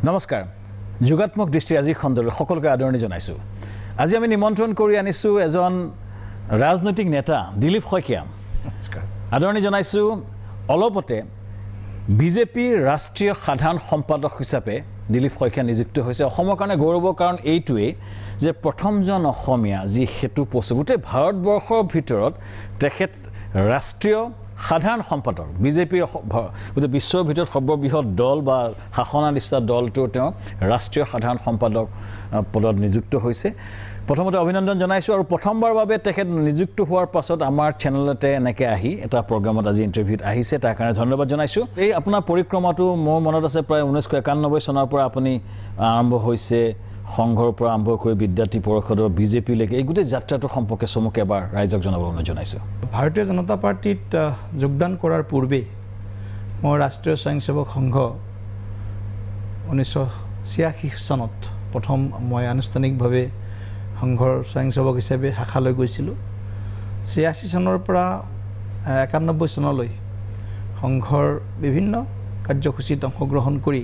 নমস্কাৰ যুগাত্মক দৃষ্টি আজি খণ্ডলৈ সকলোকে আদৰণি জনাইছো আজি আমি নিমন্ত্ৰণ কৰি আনিছো এজন ৰাজনৈতিক নেতা দিলীপ শইকীয়া নমস্কাৰ আদৰণি জনাইছো অলপতে বিজেপিৰ ৰাষ্ট্ৰীয় সাধাৰণ সম্পাদক হিচাপে দিলীপ শইকীয়া নিযুক্ত হৈছে অসমৰ কাৰণে গৌৰৱৰ কাৰণ এইটোৱে যে প্ৰথমজন অসমীয়া যি হেতু পোষ্ট গোটেই ভাৰতবৰ্ষৰ ভিতৰত তেখেত ৰাষ্ট্ৰীয় সাধাৰণ সম্পাদক বিজেপিৰ গোটেই বিশ্বৰ ভিতৰত সৰ্ববৃহৎ দল বা শাসনাধিষ্ঠ দলটোৰ তেওঁ ৰাষ্ট্ৰীয় সাধাৰণ সম্পাদক পদত নিযুক্ত হৈছে প্ৰথমতে অভিনন্দন জনাইছো আৰু প্ৰথমবাৰ বাবে তেখেত নিযুক্ত হোৱাৰ পাছত আমাৰ চেনেলতে এনেকৈ আহি এটা প্ৰগ্ৰামত আজি ইণ্টাৰভিউত আহিছে তাৰ কাৰণে ধন্যবাদ জনাইছো এই আপোনাৰ পৰিক্ৰমাটো মোৰ মনত আছে প্ৰায় 1991 চনৰ পৰা আপুনি আৰম্ভ হৈছে সংঘৰ পৰা আৰম্ভ কৰি বিদ্যাৰ্থী পৰিষদৰ বিজেপিলৈকে এই গোটেই যাত্ৰাটোৰ সম্পৰ্কে চমুকে এবাৰ ৰাইজক জনাবলৈ জনাইছো ভাৰতীয় জনতা পাৰ্টিত যোগদান কৰাৰ পূৰ্বে মই ৰাষ্ট্ৰীয় স্বয়ংসেৱক সংঘ 1986 চনত প্ৰথম মই আনুষ্ঠানিকভাৱে সংঘৰ স্বয়ংসেৱক হিচাপে শাখালৈ গৈছিলোঁ 86 চনৰ পৰা 91 চনলৈ সংঘৰ বিভিন্ন কাৰ্যসূচীত অংশগ্ৰহণ কৰি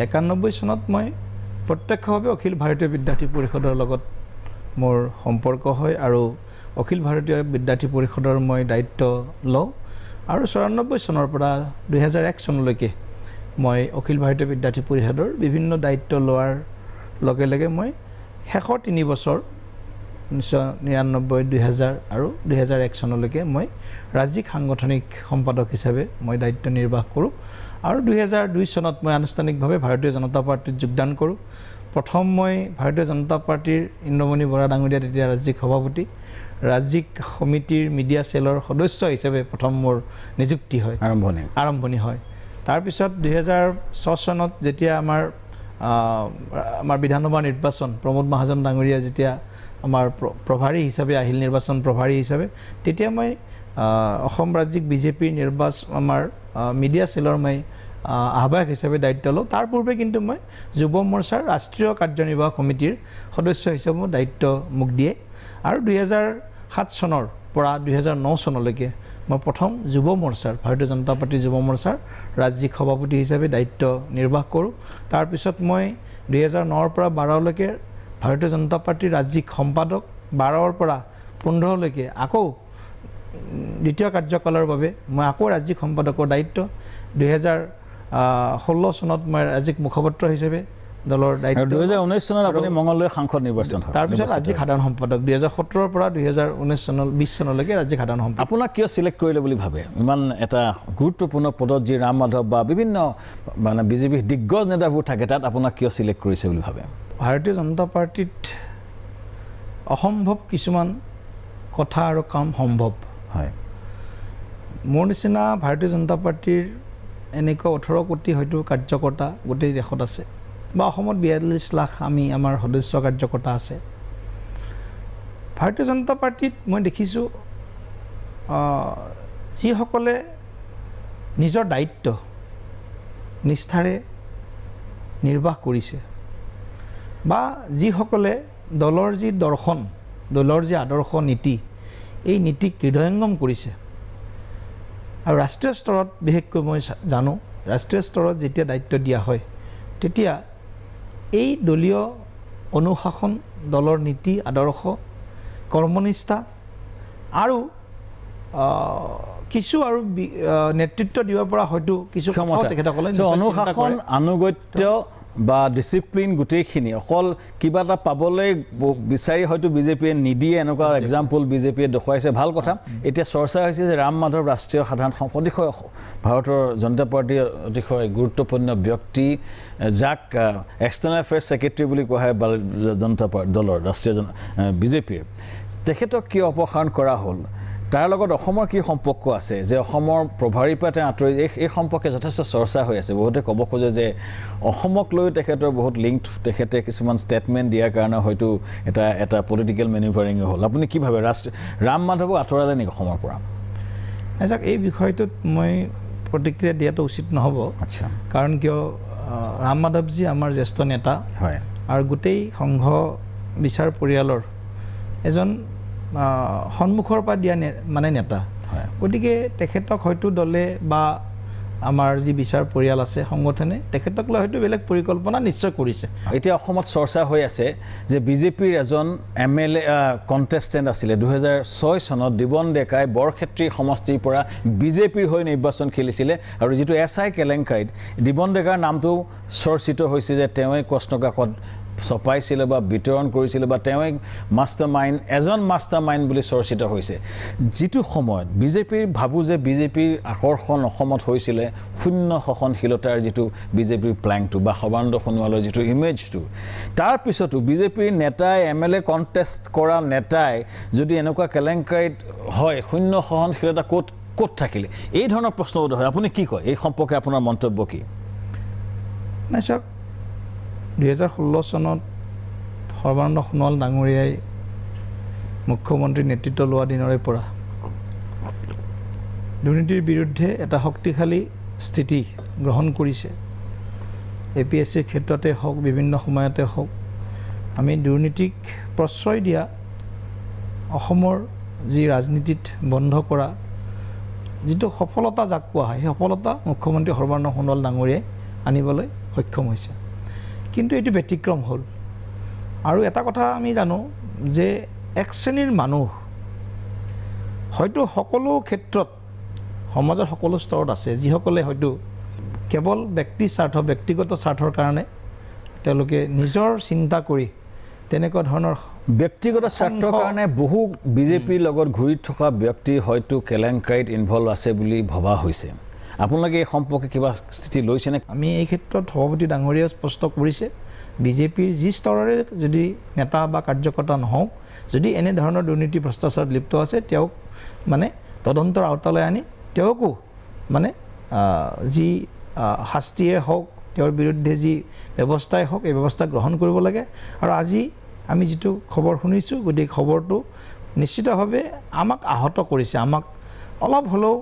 91 চনত মই প্ৰত্যক্ষভাৱে অখিল ভাৰতীয় বিদ্যাৰ্থী পৰিষদৰ লগত মোৰ সম্পৰ্ক হয় আৰু অখিল ভাৰতীয় বিদ্যাৰ্থী পৰিষদৰ মই দায়িত্ব লওঁ আৰু 94 চনৰ পৰা 2001 চনলৈকে মই অখিল ভাৰতীয় বিদ্যাৰ্থী পৰিষদৰ বিভিন্ন দায়িত্ব লোৱাৰ লগে লগে মই শেষৰ 3 বছৰ 1999 2000 আৰু 2001 চনলৈকে মই ৰাজ্যিক সাংগঠনিক সম্পাদক হিচাপে মই দায়িত্ব নিৰ্বাহ কৰোঁ আৰু 2002 চনত মই আনুষ্ঠানিকভাৱে ভাৰতীয় জনতা পাৰ্টিত যোগদান কৰোঁ প্ৰথম মই ভাৰতীয় জনতা পাৰ্টিৰ ইন্দ্ৰমণি বৰা ডাঙৰীয়া তেতিয়া ৰাজ্যিক সভাপতি ৰাজ্যিক সমিতিৰ মিডিয়া সেলৰ সদস্য হিচাপে প্ৰথম মোৰ নিযুক্তি হয় আৰম্ভণি হয় তাৰ পিছত 2006 চনত যেতিয়া আমাৰ বিধানসভা নিৰ্বাচন প্ৰমোদ মহাজন ডাঙৰীয়া যেতিয়া আমাৰ প্ৰভাৰী হিচাপে আহিল নিৰ্বাচন প্ৰভাৰী হিচাপে তেতিয়া মই অসম ৰাজ্যিক বিজেপিৰ নিৰ্বাচন আমাৰ মিডিয়া সেলৰ মই আহ্বায়ক হিচাপে দায়িত্ব লওঁ তাৰ পূৰ্বে কিন্তু মই যুৱ মৰ্চাৰ ৰাষ্ট্ৰীয় কাৰ্যনিৰ্বাহক সমিতিৰ সদস্য হিচাপে দায়িত্ব মোক দিয়ে আৰু 2007 চনৰ পৰা 2009 চনলৈকে মই প্ৰথম যুৱ মৰ্চাৰ ভাৰতীয় জনতা পাৰ্টিৰ যুৱ মৰ্চাৰ ৰাজ্যিক সভাপতি হিচাপে দায়িত্ব নিৰ্বাহ কৰোঁ তাৰ পিছত মই 2009 পৰা 12 লৈকে ভাৰতীয় জনতা পাৰ্টিৰ ৰাজ্যিক সম্পাদক 12 পৰা 15 লৈকে আকৌ দ্বিতীয় কাৰ্যকালৰ বাবে মই আকৌ ৰাজ্যিক সম্পাদকৰ দায়িত্ব 2016 চনত মই ৰাজ্যিক মুখপাত্ৰ হিচাপে দলৰ দায়িত্ব 2019 চনত আপুনি মঙলদৈ সাংসদ নিৰ্বাচন হয় তাৰ পিছত ৰাজ্যিক সাধাৰণ সম্পাদক 2017 পৰা 2019 চনৰ 20 চনলৈকে ৰাজ্যিক সাধাৰণ সম্পাদক আপোনাক কিয় সিলেক্ট কৰিলে বুলি ভাবে ইমান এটা গুৰুত্বপূৰ্ণ পদত যি ৰাম মাধৱ বা বিভিন্ন মানে বিজেপি দিগ্গজ নেতাবোৰ থাকে তাত আপোনাক কিয় সিলেক্ট কৰিছে বুলি ভাবে ভাৰতীয় জনতা পাৰ্টিত অসম্ভৱ কিছুমান কথা আৰু কাম সম্ভৱ হয় মোৰ নিচিনা ভাৰতীয় জনতা পাৰ্টিৰ এনেকুৱা 18 কোটি হয়তো কাৰ্যকৰ্তা গোটেই দেশত আছে বা অসমত 42 লাখ আমাৰ সদস্য কাৰ্যকৰ্তা আছে ভাৰতীয় জনতা পাৰ্টিত মই দেখিছোঁ যিসকলে নিজৰ দায়িত্ব নিষ্ঠাৰে নিৰ্বাহ কৰিছে বা যিসকলে দলৰ যি দৰ্শন দলৰ যি আদৰ্শ নীতি এই নীতিক হৃদয়ঙ্গম কৰিছে আৰু ৰাষ্ট্ৰীয় স্তৰত বিশেষকৈ মই জানো ৰাষ্ট্ৰীয় স্তৰত যেতিয়া দায়িত্ব দিয়া হয় তেতিয়া এই দলীয় অনুশাসন দলৰ নীতি আদৰ্শ কৰ্মনিষ্ঠা আৰু কিছু আৰু নেতৃত্ব দিব পৰা হয়তো কিছু ক্ষমতা তেখেতসকলে অনুশাসন আনুগত্য বা ডিসিপ্লিন গোটেইখিনি অকল কিবা এটা পাবলৈ বিচাৰি হয়তো বিজেপিয়ে নিদিয়ে এনেকুৱা এক্সাম্পল বিজেপিয়ে দেখুৱাইছে ভাল কথা এতিয়া চৰ্চা হৈছে যে ৰাম মাধৱ ৰাষ্ট্ৰীয় সাধাৰণ সম্পাদক ভাৰতৰ জনতা পাৰ্টিৰ অতিশয় গুৰুত্বপূৰ্ণ ব্যক্তি যাক এক্সটাৰ্নেল এফেয়াৰ্ছ ছেক্ৰেটাৰী বুলি কোৱা হয় জনতা পাৰ্টি দলৰ ৰাষ্ট্ৰীয় বিজেপিৰ তেখেতক কিয় অপসাৰণ কৰা হ'ল তাৰ লগত অসমৰ কি সম্পৰ্ক আছে যে অসমৰ প্ৰভাৰীৰ পৰা তেওঁ আঁতৰি এই সম্পৰ্কে যথেষ্ট চৰ্চা হৈ আছে বহুতে ক'ব খোজে যে অসমক লৈ তেখেতৰ বহুত লিংক তেখেতে কিছুমান ষ্টেটমেণ্ট দিয়াৰ কাৰণে হয়তো এটা পলিটিকেল মেনিভাৰিং হ'ল আপুনি কি ভাবে ৰাম মাধৱক আঁতৰালে নেকি অসমৰ পৰা এজাক এই বিষয়টোত মই প্ৰতিক্ৰিয়া দিয়াটো উচিত নহ'ব আচ্ছা কাৰণ কিয় ৰাম মাধৱজী আমাৰ জ্যেষ্ঠ নেতা হয় আৰু গোটেই সংঘ বিচাৰ পৰিয়ালৰ এজন সন্মুখৰ পৰা দিয়া মানে নেতা গতিকে তেখেতক হয়তো দলে বা আমাৰ যি বিচাৰ পৰিয়াল আছে সংগঠনে তেখেতক লৈ হয়তো বেলেগ পৰিকল্পনা নিশ্চয় কৰিছে এতিয়া অসমত চৰ্চা হৈ আছে যে বিজেপিৰ এজন MLA কণ্টেষ্টেণ্ট আছিলে 2006 চনত দিবন ডেকাই বৰক্ষেত্ৰী সমষ্টিৰ পৰা বিজেপিৰ হৈ নিৰ্বাচন খেলিছিলে আৰু যিটো SI কেলেংকাৰীত দিবন ডেকাৰ নামটো চৰ্চিত হৈছে যে তেওঁই কষ্টকাকত ছপাইছিলে বা বিতৰণ কৰিছিলে বা তেওঁই এজন মাষ্টাৰ মাইণ্ড বুলি চৰ্চিত হৈছে যিটো সময়ত বিজেপিৰ ভাবোঁ যে বিজেপিৰ আকৰ্ষণ অসমত হৈছিলে শূন্য সহনশীলতাৰ যিটো বিজেপিৰ প্লেংটো বা সৰ্বানন্দ সোণোৱালৰ যিটো ইমেজটো তাৰপিছতো বিজেপিৰ নেতাই MLA কণ্টেষ্ট কৰা নেতাই যদি এনেকুৱা কেলেংকাৰীত হয় শূন্য সহনশীলতা ক'ত থাকিলে এই ধৰণৰ প্ৰশ্ন উদয় হয় আপুনি কি কয় এই সম্পৰ্কে আপোনাৰ মন্তব্য কি নাই চাওক 2016 চনত সৰ্বানন্দ সোণোৱাল ডাঙৰীয়াই মুখ্যমন্ত্ৰী নেতৃত্ব লোৱা দিনৰে পৰা দুৰ্নীতিৰ বিৰুদ্ধে এটা শক্তিশালী স্থিতি গ্ৰহণ কৰিছে APSCৰ ক্ষেত্ৰতে হওক বিভিন্ন সময়তে হওক আমি দুৰ্নীতিক প্ৰশ্ৰয় দিয়া অসমৰ যি ৰাজনীতিত বন্ধ কৰা যিটো সফলতা যাক কোৱা হয় সেই সফলতা মুখ্যমন্ত্ৰী সৰ্বানন্দ সোণোৱাল ডাঙৰীয়াই আনিবলৈ সক্ষম হৈছে কিন্তু এটি ব্যতিক্ৰম হ'ল আৰু এটা কথা আমি জানো যে এক শ্ৰেণীৰ মানুহ হয়তো সকলো ক্ষেত্ৰত সমাজৰ সকলো স্তৰত আছে যিসকলে হয়তো কেৱল ব্যক্তিগত স্বাৰ্থৰ কাৰণে তেওঁলোকে নিজৰ চিন্তা কৰি তেনেকুৱা ধৰণৰ ব্যক্তিগত স্বাৰ্থৰ কাৰণে বহু বিজেপিৰ লগত ঘূৰি থকা ব্যক্তি হয়তো কেলেংকাৰীত ইনভলভ আছে বুলি ভবা হৈছে আপোনালোকে এই সম্পৰ্কে কিবা স্থিতি লৈছেনে আমি এই ক্ষেত্ৰত সভাপতি ডাঙৰীয়াই স্পষ্ট কৰিছে বিজেপিৰ যি স্তৰৰে যদি নেতা বা কাৰ্যকৰ্তা নহওক যদি এনে ধৰণৰ দুৰ্নীতি ভ্ৰষ্টাচাৰত লিপ্ত আছে তেওঁক মানে তদন্তৰ আওতালৈ আনি তেওঁকো মানে যি শাস্তিয়ে হওক তেওঁৰ বিৰুদ্ধে যি ব্যৱস্থাই হওক এই ব্যৱস্থা গ্ৰহণ কৰিব লাগে আৰু আজি আমি যিটো খবৰ শুনিছোঁ গতিকে খবৰটো নিশ্চিতভাৱে আমাক আহত কৰিছে আমাক অলপ হ'লেও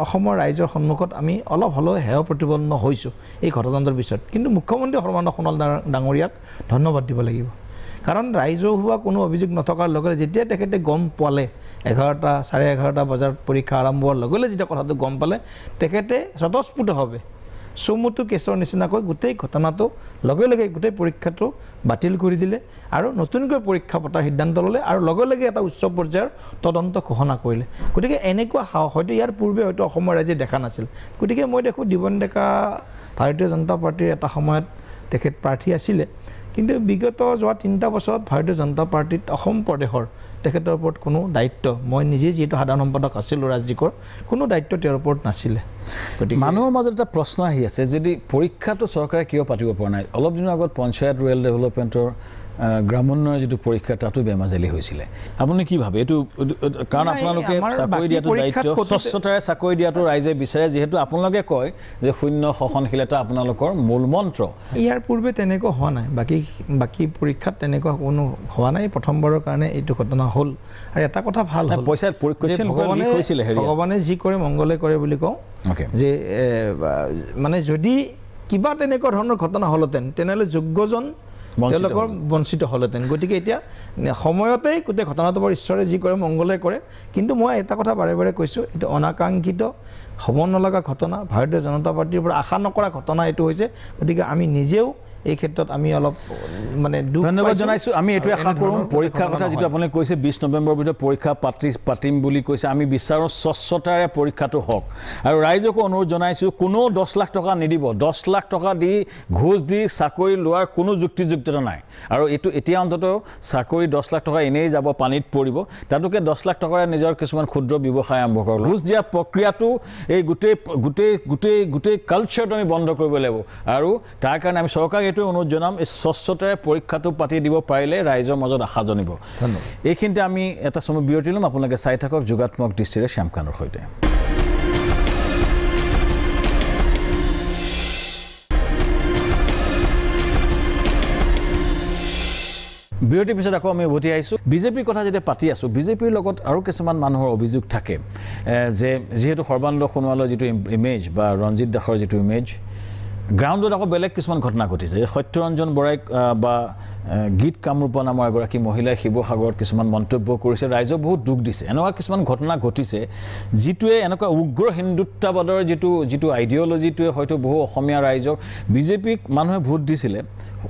অসমৰ ৰাইজৰ সন্মুখত আমি অলপ হ'লেও হেয় প্ৰতিপন্ন হৈছোঁ এই ঘটনাটোৰ পিছত কিন্তু মুখ্যমন্ত্ৰী সৰ্বানন্দ সোণোৱাল ডাঙৰীয়াক ধন্যবাদ দিব লাগিব কাৰণ ৰাইজহুৱা কোনো অভিযোগ নথকাৰ লগে যেতিয়া তেখেতে গম পালে 11:30 বজাৰ পৰীক্ষা আৰম্ভ হোৱাৰ লগে লগে যেতিয়া কথাটো গম পালে তেখেতে স্বতঃস্ফূৰ্তভাৱে চমুটো কেছৰ নিচিনাকৈ গোটেই ঘটনাটো লগে লগে গোটেই পৰীক্ষাটো বাতিল কৰি দিলে আৰু নতুনকৈ পৰীক্ষা পতাৰ সিদ্ধান্ত ল'লে আৰু লগে লগে এটা উচ্চ পৰ্যায়ৰ তদন্ত ঘোষণা কৰিলে গতিকে এনেকুৱা সাহস হয়তো ইয়াৰ পূৰ্বে হয়তো অসমৰ ৰাইজে দেখা নাছিল গতিকে মই দেখোঁ দিবন ডেকা ভাৰতীয় জনতা পাৰ্টীৰ এটা সময়ত তেখেত প্ৰাৰ্থী আছিলে কিন্তু বিগত যোৱা 3টা বছৰত ভাৰতীয় জনতা পাৰ্টীত অসম প্ৰদেশৰ তেখেতৰ ওপৰত কোনো দায়িত্ব মই নিজে যিহেতু সাধাৰণ সম্পাদক আছিলোঁ ৰাজ্যিকৰ কোনো দায়িত্ব তেওঁৰ ওপৰত নাছিলে গতিকে মানুহৰ মাজত এটা প্ৰশ্ন আহি আছে যদি পৰীক্ষাটো চৰকাৰে কিয় পাতিব পৰা নাই অলপ দিনৰ আগত পঞ্চায়ত ৰুৰেল ডেভেলপমেণ্টৰ গ্ৰামোন্নয়নৰ যিটো পৰীক্ষা তাতো বেমাজালি হৈছিলে আপুনি কি ভাবে এইটো কাৰণ আপোনালোকে চাকৰি দিয়াটো দায়িত্ব স্বচ্ছতাৰে চাকৰি দিয়াটো ৰাইজে বিচাৰে যিহেতু আপোনালোকে কয় যে শূন্য সহনশীলতা আপোনালোকৰ মূল মন্ত্ৰ ইয়াৰ পূৰ্বে তেনেকুৱা হোৱা নাই বাকী পৰীক্ষাত তেনেকুৱা কোনো হোৱা নাই প্ৰথমবাৰৰ কাৰণে এইটো ঘটনা হ'ল আৰু এটা কথা ভাল হ'ল পইচাত পৰীক্ষা হৈছিলে ভগৱানে যি কৰে মংগলে কৰে বুলি কওঁ যে মানে যদি কিবা তেনেকুৱা ধৰণৰ ঘটনা হ'লহেঁতেন তেনেহ'লে যোগ্যজন তেওঁলোকৰ বঞ্চিত হ'লহেঁতেন গতিকে এতিয়া সময়তেই গোটেই ঘটনাটো বৰ ঈশ্বৰে যি কৰে মংগলে কৰে কিন্তু মই এটা কথা বাৰে বাৰে কৈছোঁ এইটো অনাকাংক্ষিত হ'ব নলগা ঘটনা ভাৰতীয় জনতা পাৰ্টীৰ পৰা আশা নকৰা ঘটনা এইটো হৈছে গতিকে আমি নিজেও এই ক্ষেত্ৰত আমি অলপ মানে ধন্যবাদ জনাইছোঁ আমি এইটো আশা কৰোঁ পৰীক্ষাৰ কথা যিটো আপুনি কৈছে 20 নৱেম্বৰৰ ভিতৰত পৰীক্ষা পাতিম বুলি কৈছে আমি বিচাৰোঁ স্বচ্ছতাৰে পৰীক্ষাটো হওক আৰু ৰাইজকো অনুৰোধ জনাইছোঁ কোনো 10 লাখ টকা নিদিব 10 লাখ টকা দি ঘোষ দি চাকৰি লোৱাৰ কোনো যুক্তিযুক্ততা নাই আৰু এইটো এতিয়া অন্ততঃ চাকৰি 10 লাখ টকা এনেই যাব পানীত পৰিব তাতোকে 10 লাখ টকাৰে নিজৰ কিছুমান ক্ষুদ্ৰ ব্যৱসায় আৰম্ভ কৰক ঘোষ দিয়া প্ৰক্ৰিয়াটো এই গোটেই কালচাৰটো আমি বন্ধ কৰিব লাগিব আৰু তাৰ কাৰণে আমি চৰকাৰক এইটো অনুৰোধ জনাম এই স্বচ্ছতাৰে পৰীক্ষাটো পাতি দিব পাৰিলে ৰাইজৰ মাজত আশা জনিব এইখিনিতে আমি এটা সময় বিৰতি ল'ম আপোনালোকে চাই থাকক যোগাত্মক দৃষ্টিৰে শ্যামকান্তৰ সৈতে বিৰতিৰ পিছত আকৌ আমি উভতি আহিছোঁ বিজেপিৰ কথা যেতিয়া পাতি আছোঁ বিজেপিৰ লগত আৰু কিছুমান মানুহৰ অভিযোগ থাকে যে যিহেতু সৰ্বানন্দ সোণোৱালৰ যিটো ইমেজ বা ৰঞ্জিত দাসৰ যিটো ইমেজ গ্ৰাউণ্ডত আকৌ বেলেগ কিছুমান ঘটনা ঘটিছে সত্যৰঞ্জন বৰাই বা গীত কামৰূপা নামৰ এগৰাকী মহিলাই শিৱসাগৰত কিছুমান মন্তব্য কৰিছে, ৰাইজক বহুত দুখ দিছে। এনেকুৱা কিছুমান ঘটনা ঘটিছে যিটোৱে এনেকুৱা উগ্ৰ হিন্দুত্ববাদৰ যিটো আইডিঅ'লজিটোৱে হয়তো বহু অসমীয়া ৰাইজক বিজেপিক মানুহে ভোট দিছিলে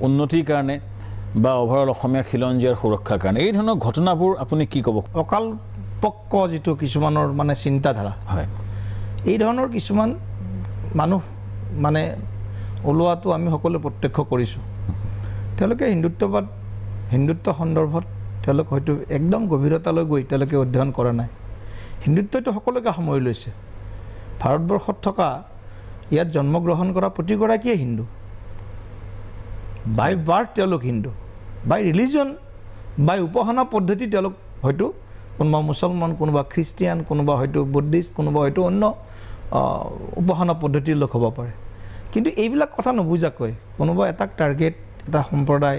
উন্নতিৰ কাৰণে বা অভাৰঅল অসমীয়া খিলঞ্জীয়াৰ সুৰক্ষাৰ কাৰণে। এই ধৰণৰ ঘটনাবোৰ আপুনি কি ক'ব? অকালপক্ষ যিটো কিছুমানৰ মানে চিন্তাধাৰা, হয়, এই ধৰণৰ কিছুমান মানুহ মানে ওলোৱাটো আমি সকলোৱে প্ৰত্যক্ষ কৰিছোঁ। তেওঁলোকে হিন্দুত্ব সন্দৰ্ভত তেওঁলোক হয়তো একদম গভীৰতালৈ গৈ তেওঁলোকে অধ্যয়ন কৰা নাই। হিন্দুত্বটো সকলোকে সামৰি লৈছে। ভাৰতবৰ্ষত থকা ইয়াত জন্মগ্ৰহণ কৰা প্ৰতিগৰাকীয়ে হিন্দু, বাই বাৰ্থ তেওঁলোক হিন্দু, বাই ৰিলিজন, বাই উপাসনা পদ্ধতি তেওঁলোক হয়তো কোনোবা মুছলমান, কোনোবা খ্ৰীষ্টিয়ান, কোনোবা হয়তো বুদ্ধিষ্ট, কোনোবা হয়তো অন্য উপাসনা পদ্ধতিৰ লোক হ'ব পাৰে। কিন্তু এইবিলাক কথা নুবুজাকৈ কোনোবা এটাক টাৰ্গেট, এটা সম্প্ৰদায়,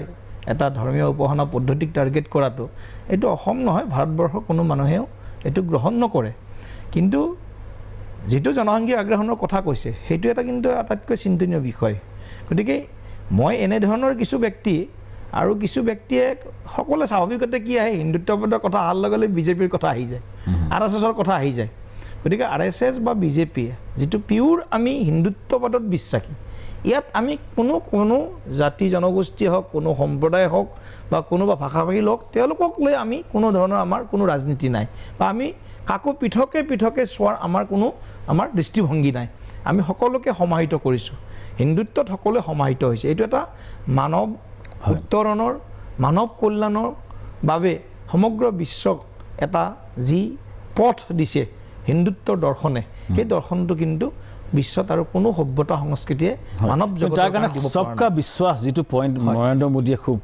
এটা ধৰ্মীয় উপাসনা পদ্ধতিক টাৰ্গেট কৰাটো এইটো অসম নহয়, ভাৰতবৰ্ষৰ কোনো মানুহেও এইটো গ্ৰহণ নকৰে। কিন্তু যিটো জনসংঘীয় আগ্ৰাসনৰ কথা কৈছে সেইটো এটা কিন্তু আটাইতকৈ চিন্তনীয় বিষয়। গতিকে মই এনেধৰণৰ কিছু ব্যক্তি আৰু কিছু ব্যক্তিয়ে সকলোৱে স্বাভাৱিকতে কি আহে, হিন্দুত্ববাদৰ কথা অহাৰ লগে লগে বিজেপিৰ কথা আহি যায়, RSSৰ কথা আহি যায়। গতিকে RSS বা বিজেপিয়ে যিটো পিয়ৰ আমি হিন্দুত্ববাদত বিশ্বাসী, ইয়াত আমি কোনো জাতি জনগোষ্ঠী হওক, কোনো সম্প্ৰদায় হওক বা কোনোবা ভাষাভাষী লোক, তেওঁলোকক লৈ আমি কোনো ধৰণৰ আমাৰ কোনো ৰাজনীতি নাই বা আমি কাকো পৃথকে চোৱাৰ আমাৰ দৃষ্টিভংগী নাই। আমি সকলোকে সমাহিত কৰিছোঁ, হিন্দুত্বত সকলোৱে সমাহিত হৈছে। এইটো এটা মানৱ উত্তৰণৰ, মানৱ কল্যাণৰ বাবে সমগ্ৰ বিশ্বক এটা যি পথ দিছে হিন্দুত্বৰ দৰ্শনে, সেই দৰ্শনটো কিন্তু বিশ্বত আৰু কোনো সভ্যতা সংস্কৃতিয়ে মানৱ জগতৰ তাৰ কাৰণে সবকা বিশ্বাস যিটো পইণ্ট নৰেন্দ্ৰ মোদীয়ে খুব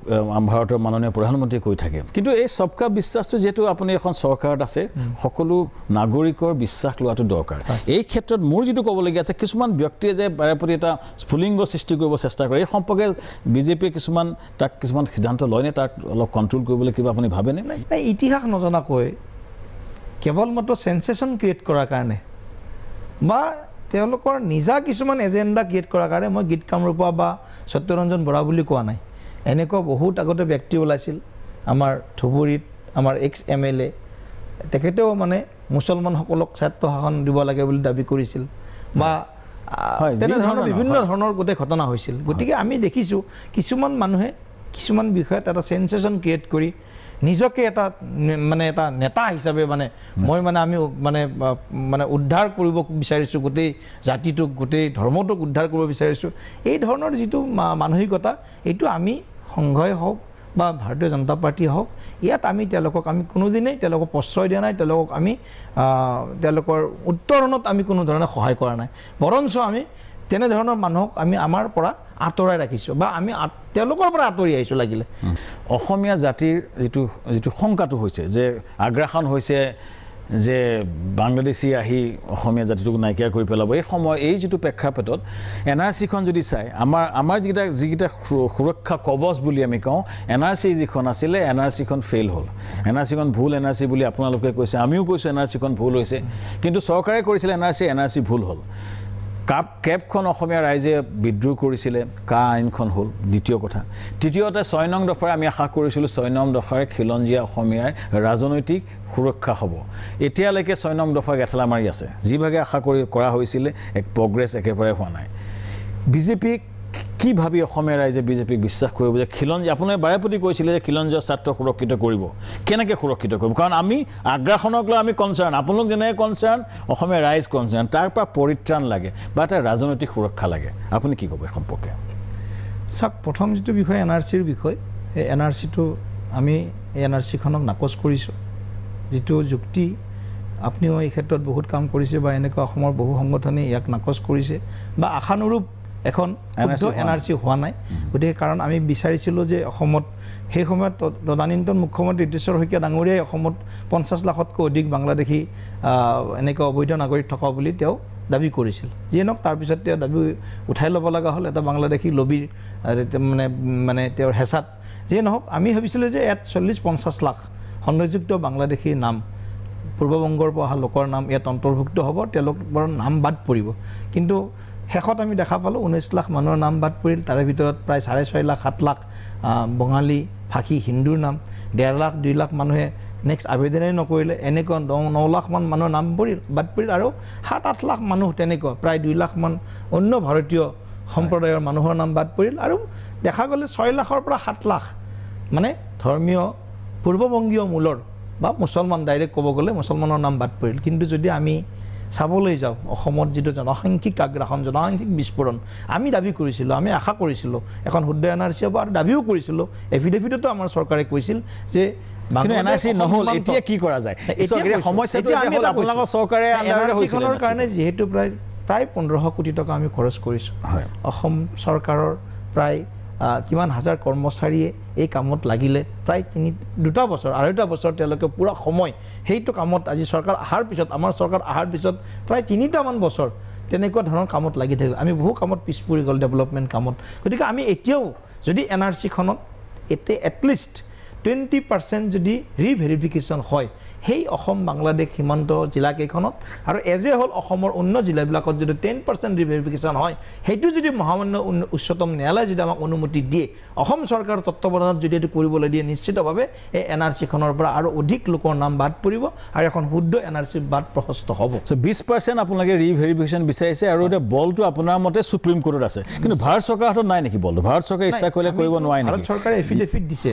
ভাৰতৰ মাননীয় প্ৰধানমন্ত্ৰীয়ে কৈ থাকে। কিন্তু এই সবকা বিশ্বাসটো যিহেতু আপুনি এখন চৰকাৰত আছে, সকলো নাগৰিকৰ বিশ্বাস লোৱাটো দৰকাৰ। এই ক্ষেত্ৰত মোৰ যিটো ক'বলগীয়া আছে, কিছুমান ব্যক্তিয়ে যে বাৰে প্ৰতি এটা স্ফুলিংগ সৃষ্টি কৰিব চেষ্টা কৰে, এই সম্পৰ্কে বিজেপিয়ে কিছুমান সিদ্ধান্ত লয়নে? তাক অলপ কণ্ট্ৰল কৰিবলৈ কিবা আপুনি ভাবেনে? নাই, ইতিহাস নজনাকৈ কেৱল মাত্ৰ চেনচেশ্যন ক্ৰিয়েট কৰাৰ কাৰণে বা তেওঁলোকৰ নিজা কিছুমান এজেণ্ডা ক্ৰিয়েট কৰাৰ কাৰণে মই গীত কামৰূপা বা সত্যৰঞ্জন বৰা বুলি কোৱা নাই। এনেকুৱা বহুত আগতে ব্যক্তি ওলাইছিল আমাৰ ধুবুৰীত, আমাৰ MLA, তেখেতেও মানে মুছলমানসকলক স্বায়ত্তশাসন দিব লাগে বুলি দাবী কৰিছিল বা তেনেধৰণৰ বিভিন্ন ধৰণৰ গোটেই ঘটনা হৈছিল। গতিকে আমি দেখিছোঁ কিছুমান মানুহে কিছুমান বিষয়ত এটা চেনচেশ্যন ক্ৰিয়েট কৰি নিজকে এটা নেতা হিচাপে মই আমি উদ্ধাৰ কৰিব বিচাৰিছোঁ, গোটেই জাতিটোক, গোটেই ধৰ্মটোক উদ্ধাৰ কৰিব বিচাৰিছোঁ। এই ধৰণৰ যিটো মানসিকতা, এইটো আমি সংঘই হওক বা ভাৰতীয় জনতা পাৰ্টি হওক, ইয়াত আমি কোনোদিনেই তেওঁলোকক প্ৰশ্ৰয় দিয়া নাই, তেওঁলোকৰ উত্তৰণত আমি কোনো ধৰণে সহায় কৰা নাই। বৰঞ্চ আমি তেনেধৰণৰ মানুহক আমাৰ পৰা আঁতৰাই ৰাখিছোঁ বা আমি তেওঁলোকৰ পৰা আঁতৰি আহিছোঁ। লাগিলে অসমীয়া জাতিৰ যিটো শংকাটো হৈছে যে আগ্ৰাসন হৈছে, যে বাংলাদেশী আহি অসমীয়া জাতিটোক নাইকিয়া কৰি পেলাব, এই যিটো প্ৰেক্ষাপটত NRCখন যদি চাই, আমাৰ যিকেইটা সুৰক্ষা কবচ বুলি আমি কওঁ, NRC যিখন আছিলে, NRCখন ফেইল হ'ল। NRCখন ভুল NRC বুলি আপোনালোকে কৈছে, আমিও কৈছোঁ NRCখন ভুল হৈছে, কিন্তু চৰকাৰে কৰিছিলে NRC ভুল হ'ল। কেবখন অসমীয়া ৰাইজে বিদ্ৰোহ কৰিছিলে, আইনখন হ'ল দ্বিতীয় কথা। তৃতীয়তে 6 নং দফাৰে আমি আশা কৰিছিলোঁ 6 নং দফাৰে খিলঞ্জীয়া অসমীয়াৰ ৰাজনৈতিক সুৰক্ষা হ'ব। এতিয়ালৈকে 6 নং দফাক এঠেলা মাৰি আছে, যিভাগে আশা কৰা হৈছিলে প্ৰগ্ৰেছ একেবাৰে হোৱা নাই। বিজেপিক কি ভাবি অসমীয়া ৰাইজে বিজেপিক বিশ্বাস কৰিব যে খিলঞ্জীয়া, আপোনাৰ বাৰে প্ৰতি কৈছিলে যে খিলঞ্জীয়া ছাত্ৰ সুৰক্ষিত কৰিব, কেনেকৈ সুৰক্ষিত কৰিব? কাৰণ আমি আগ্ৰাসনক লৈ আমি কনচাৰ্ণ, আপোনালোক যেনেকৈ কনচাৰ্ণ, অসমীয়া ৰাইজ কনচাৰ্ণ, তাৰ পৰা পৰিত্ৰাণ লাগে বা এটা ৰাজনৈতিক সুৰক্ষা লাগে। আপুনি কি ক'ব এই সম্পৰ্কে? চাওক, প্ৰথম যিটো বিষয় NRCৰ বিষয়, এই NRCটো আমি এই NRCখনক নাকচ কৰিছোঁ। যিটো যুক্তি, আপুনিও এই ক্ষেত্ৰত বহুত কাম কৰিছে বা এনেকুৱা অসমৰ বহু সংগঠনে ইয়াক নাকচ কৰিছে বা আশানুৰূপ এখন NRC হোৱা নাই। গতিকে কাৰণ আমি বিচাৰিছিলোঁ যে অসমত সেই সময়ত তদানীন্তন মুখ্যমন্ত্ৰী ঋতুস্বৰ শইকীয়া ডাঙৰীয়াই অসমত 50 লাখতকৈ অধিক বাংলাদেশী এনেকুৱা অবৈধ নাগৰিক থকা বুলি তেওঁ দাবী কৰিছিল। যিয়ে নহওক তাৰপিছত তেওঁ দাবী উঠাই ল'ব লগা হ'ল এটা বাংলাদেশী লবিৰ তেওঁৰ হেঁচাত। যিয়ে নহওক আমি ভাবিছিলোঁ যে ইয়াত 40-50 লাখ সন্দেহযুক্ত বাংলাদেশীৰ নাম, পূৰ্ববংগৰ পৰা অহা লোকৰ নাম ইয়াত অন্তৰ্ভুক্ত হ'ব, তেওঁলোকৰ নাম বাদ পৰিব। কিন্তু শেষত আমি দেখা পালোঁ 19 লাখ মানুহৰ নাম বাদ পৰিল তাৰে ভিতৰত প্ৰায় 6.5 লাখ 7 লাখ বঙালী ভাষী হিন্দুৰ নাম 1.5 লাখ 2 লাখ মানুহে নেক্সট আবেদনেই নকৰিলে এনেকুৱা 9 লাখ মান মানুহৰ নাম বাদ পৰিল আৰু 7-8 লাখ মানুহ তেনেকুৱা প্ৰায় 2 লাখ মান অন্য ভাৰতীয় সম্প্ৰদায়ৰ মানুহৰ নাম বাদ পৰিল আৰু দেখা গ'লে 6 লাখৰ পৰা 7 লাখ মানে ধৰ্মীয় পূৰ্ববংগীয় মূলৰ বা মুছলমান ডাইৰেক্ট ক'ব গ'লে মুছলমানৰ নাম বাদ পৰিল কিন্তু যদি আমি চাবলৈ যাওঁ অসমত যিটো জনসাংখ্যিক আগ্ৰাসন জনসাংখ্যিক বিস্ফোৰণ আমি দাবী কৰিছিলোঁ আমি আশা কৰিছিলোঁ এখন শুদ্ধ এনআৰচি হ'ব আৰু দাবীও কৰিছিলোঁ এফিডেভিটতো আমাৰ চৰকাৰে কৈছিল যে এনআৰচি নহ'ল এতিয়া কি কৰা যায় সমস্যাটো হ'ল আপোনালোকৰ চৰকাৰে আণ্ডাৰৰে হৈছিল কাৰণে যিহেতু প্ৰায় 1500 কোটি টকা আমি খৰচ কৰিছোঁ অসম চৰকাৰৰ প্ৰায় কিমান হাজাৰ কৰ্মচাৰীয়ে এই কামত লাগিলে প্ৰায় 2 বছৰ 2.5 বছৰ তেওঁলোকে পুৰা সময় সেইটো কামত আজি চৰকাৰ অহাৰ পিছত আমাৰ চৰকাৰ অহাৰ পিছত প্ৰায় 3টা মান বছৰ তেনেকুৱা ধৰণৰ কামত লাগি থাকিল আমি বহু কামত পিছ পৰি গ'ল ডেভেলপমেণ্ট কামত গতিকে আমি এতিয়াও যদি এনআৰচিখনত এটলিষ্ট 20% যদি ৰিভেৰিফিকেশ্যন হয় সেই অসম বাংলাদেশ সীমান্ত জিলাকেইখনত আৰু এজে হ'ল অসমৰ অন্য জিলাবিলাকত যদি 10% ৰিভেৰিফিকেশ্যন হয় সেইটো যদি মহামান্য উচ্চতম ন্যায়ালয়ে যদি আমাক অনুমতি দিয়ে অসম চৰকাৰৰ তত্ত্বাৱধানত যদি এইটো কৰিবলৈ দিয়ে নিশ্চিতভাৱে এই এনআৰচিখনৰ পৰা আৰু অধিক লোকৰ নাম বাদ পৰিব আৰু এখন শুদ্ধ এনআৰচি বাদ প্ৰশস্ত হ'ব 20% আপোনালোকে ৰিভেৰিফিকেশ্যন বিচাৰিছে আৰু এটা বলটো আপোনাৰ মতে সুপ্ৰিম কোৰ্টত আছে কিন্তু ভাৰত চৰকাৰৰ হাতত নাই নেকি বলটো ভাৰত চৰকাৰে ইচ্ছা কৰিলে কৰিব নোৱাৰে নেকি ভাৰত চৰকাৰে এফিডেভিট দিছে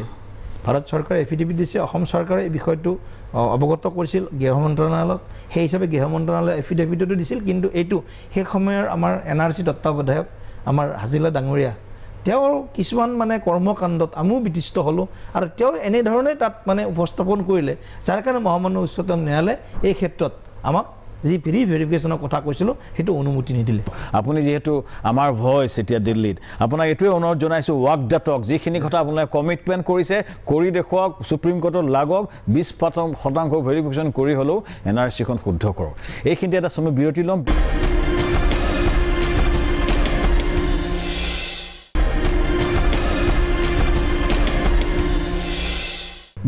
ভাৰত চৰকাৰে এফিডেভিট দিছে অসম চৰকাৰে এই বিষয়টো অৱগত কৰিছিল গৃহ মন্ত্ৰণালয়ক সেই হিচাপে গৃহ মন্ত্ৰণালয়ে এফিডেভিটটো দিছিল কিন্তু এইটো সেই সময়ৰ আমাৰ এনআৰচি তত্ত্বাৱধায়ক আমাৰ হাজিলা ডাঙৰীয়া তেওঁৰ কিছুমান মানে কৰ্মকাণ্ডত আমিও বিতিষ্ট হ'লোঁ আৰু তেওঁ এনেধৰণে তাত মানে উপস্থাপন কৰিলে যাৰ কাৰণে মহামান্য উচ্চতম ন্যায়ালয়ে এই ক্ষেত্ৰত আমাক যি ৰিভেৰিফিকেশ্যনৰ কথা কৈছিলোঁ সেইটো অনুমতি নিদিলে আপুনি যিহেতু আমাৰ ভইচ এতিয়া দিল্লীত আপোনাক এইটোৱে অনুৰোধ জনাইছোঁ ৱাক দ্য টক যিখিনি কথা আপোনালোকে কমিটমেণ্ট কৰিছে কৰি দেখুৱাওক সুপ্ৰিম কোৰ্টত লাগক 20% ভেৰিফিকেশ্যন কৰি হ'লেও এনআৰচিখন শুদ্ধ কৰক এইখিনিতে এটা সময় বিৰতি ল'ম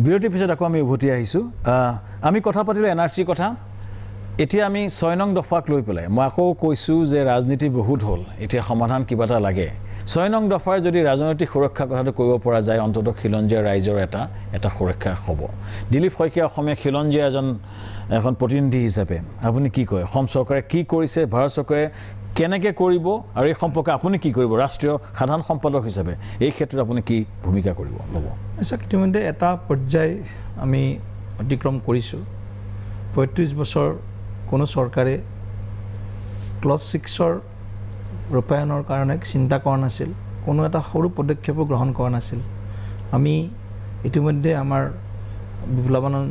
বিৰতিৰ পিছত আকৌ আমি উভতি আহিছোঁ আমি কথা পাতিলোঁ এনআৰচিৰ কথা এতিয়া আমি 6 নং দফাক লৈ পেলাই মই আকৌ কৈছোঁ যে ৰাজনীতি বহুত হ'ল এতিয়া সমাধান কিবা এটা লাগে 6 নং দফাৰ যদি ৰাজনৈতিক সুৰক্ষা কথাটো কৰিব পৰা যায় অন্তত খিলঞ্জীয়া ৰাইজৰ এটা সুৰক্ষা হ'ব দিলীপ শইকীয়া অসমীয়া খিলঞ্জীয়া এখন প্ৰতিনিধি হিচাপে আপুনি কি কয় অসম চৰকাৰে কি কৰিছে ভাৰত চৰকাৰে কেনেকৈ কৰিব আৰু এই সম্পৰ্কে আপুনি কি কৰিব ৰাষ্ট্ৰীয় সাধাৰণ সম্পাদক হিচাপে এই ক্ষেত্ৰত আপুনি কি ভূমিকা কৰিব হ'ব ইতিমধ্যে এটা পৰ্যায় আমি অতিক্ৰম কৰিছোঁ 35 বছৰ কোনো চৰকাৰে ক্লজ 6ৰ ৰূপায়ণৰ কাৰণে চিন্তা কৰা নাছিল কোনো এটা সৰু পদক্ষেপো গ্ৰহণ কৰা নাছিল আমি ইতিমধ্যে আমাৰ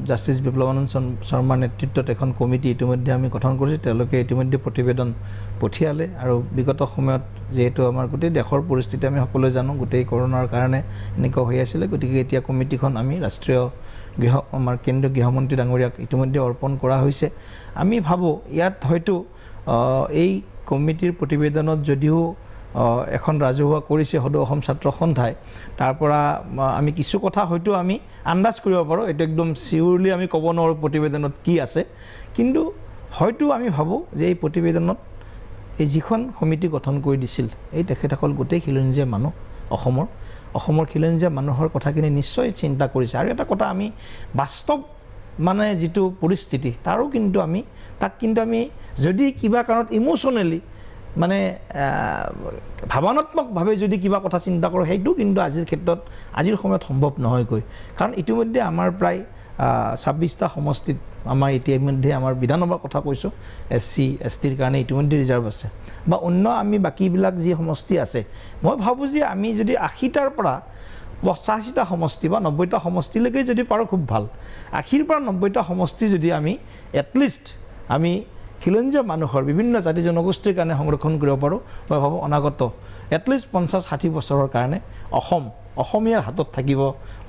জাষ্টিছ বিপ্লৱানন্দ শৰ্মাৰ নেতৃত্বত এখন কমিটি ইতিমধ্যে আমি গঠন কৰিছোঁ তেওঁলোকে ইতিমধ্যে প্ৰতিবেদন পঠিয়ালে আৰু বিগত সময়ত যেহেতু আমাৰ গোটেই দেশৰ পৰিস্থিতি আমি সকলোৱে জানো গোটেই কৰোনাৰ কাৰণে এনেকুৱা হৈ আছিলে গতিকে এতিয়া কমিটিখন আমি ৰাষ্ট্ৰীয় আমাৰ কেন্দ্ৰীয় গৃহমন্ত্ৰী ডাঙৰীয়াক ইতিমধ্যে অৰ্পণ কৰা হৈছে আমি ভাবোঁ ইয়াত হয়তো এই কমিটিৰ প্ৰতিবেদনত যদিও এখন ৰাজহুৱা কৰিছে সদৌ অসম ছাত্ৰ সন্থাই তাৰ পৰা আমি কিছু কথা হয়তো আমি আন্দাজ কৰিব পাৰোঁ এইটো একদম চিউৰলি আমি ক'ব নোৱাৰোঁ প্ৰতিবেদনত কি আছে কিন্তু হয়তো আমি ভাবোঁ যে এই প্ৰতিবেদনত এই যিখন সমিতি গঠন কৰি দিছিল এই তেখেতসকল গোটেই খিলঞ্জীয়া মানুহ অসমৰ খিলঞ্জীয়া মানুহৰ কথাখিনি নিশ্চয় চিন্তা কৰিছে আৰু এটা কথা আমি বাস্তৱ মানে যিটো পৰিস্থিতি তাৰো কিন্তু তাক আমি যদি কিবা কাৰণত ইমোশ্যনেলি মানে ভাৱনাত্মকভাৱে যদি কিবা কথা চিন্তা কৰোঁ সেইটো কিন্তু আজিৰ সময়ত সম্ভৱ নহয়গৈ কাৰণ ইতিমধ্যে আমাৰ প্ৰায় 26টা সমষ্টিত আমাৰ ইতিমধ্যে আমাৰ বিধানসভাৰ কথা কৈছোঁ SC STৰ কাৰণে ইতিমধ্যে ৰিজাৰ্ভ আছে বা অন্য আমি বাকীবিলাক যি সমষ্টি আছে মই ভাবোঁ যে আমি যদি 80টাৰ পৰা 85টা সমষ্টি বা 90টা সমষ্টিলৈকে যদি পাৰোঁ খুব ভাল 80ৰ পৰা 90টা সমষ্টি যদি আমি এটলিষ্ট আমি খিলঞ্জীয়া মানুহৰ বিভিন্ন জাতি জনগোষ্ঠীৰ কাৰণে সংৰক্ষণ কৰিব পাৰোঁ মই ভাবোঁ অনাগত এটলিষ্ট 50-60 বছৰৰ কাৰণে অসমীয়াৰ হাতত থাকিব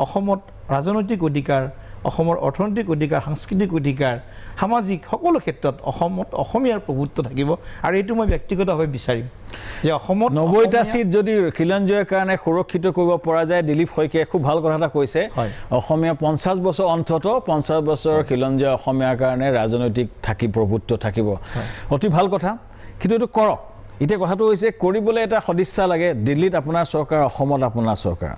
অসমত ৰাজনৈতিক অধিকাৰ অসমৰ অৰ্থনৈতিক অধিকাৰ সাংস্কৃতিক অধিকাৰ সামাজিক সকলো ক্ষেত্ৰত অসমীয়াৰ প্ৰভুত্ব থাকিব আৰু এইটো মই ব্যক্তিগতভাৱে বিচাৰিম যে অসমত 90টা সিট যদি খিলঞ্জীয়াৰ কাৰণে সুৰক্ষিত কৰিব পৰা যায় দিলীপ শইকীয়াই খুব ভাল কথা এটা কৈছে অসমীয়া 50 বছৰ অন্তত 50 বছৰ খিলঞ্জীয়া অসমীয়াৰ কাৰণে ৰাজনৈতিক প্ৰভুত্ব থাকিব অতি ভাল কথা কিন্তু এইটো কৰক এতিয়া কথাটো হৈছে কৰিবলৈ এটা সদিচ্ছা লাগে দিল্লীত আপোনাৰ চৰকাৰ অসমত আপোনাৰ চৰকাৰ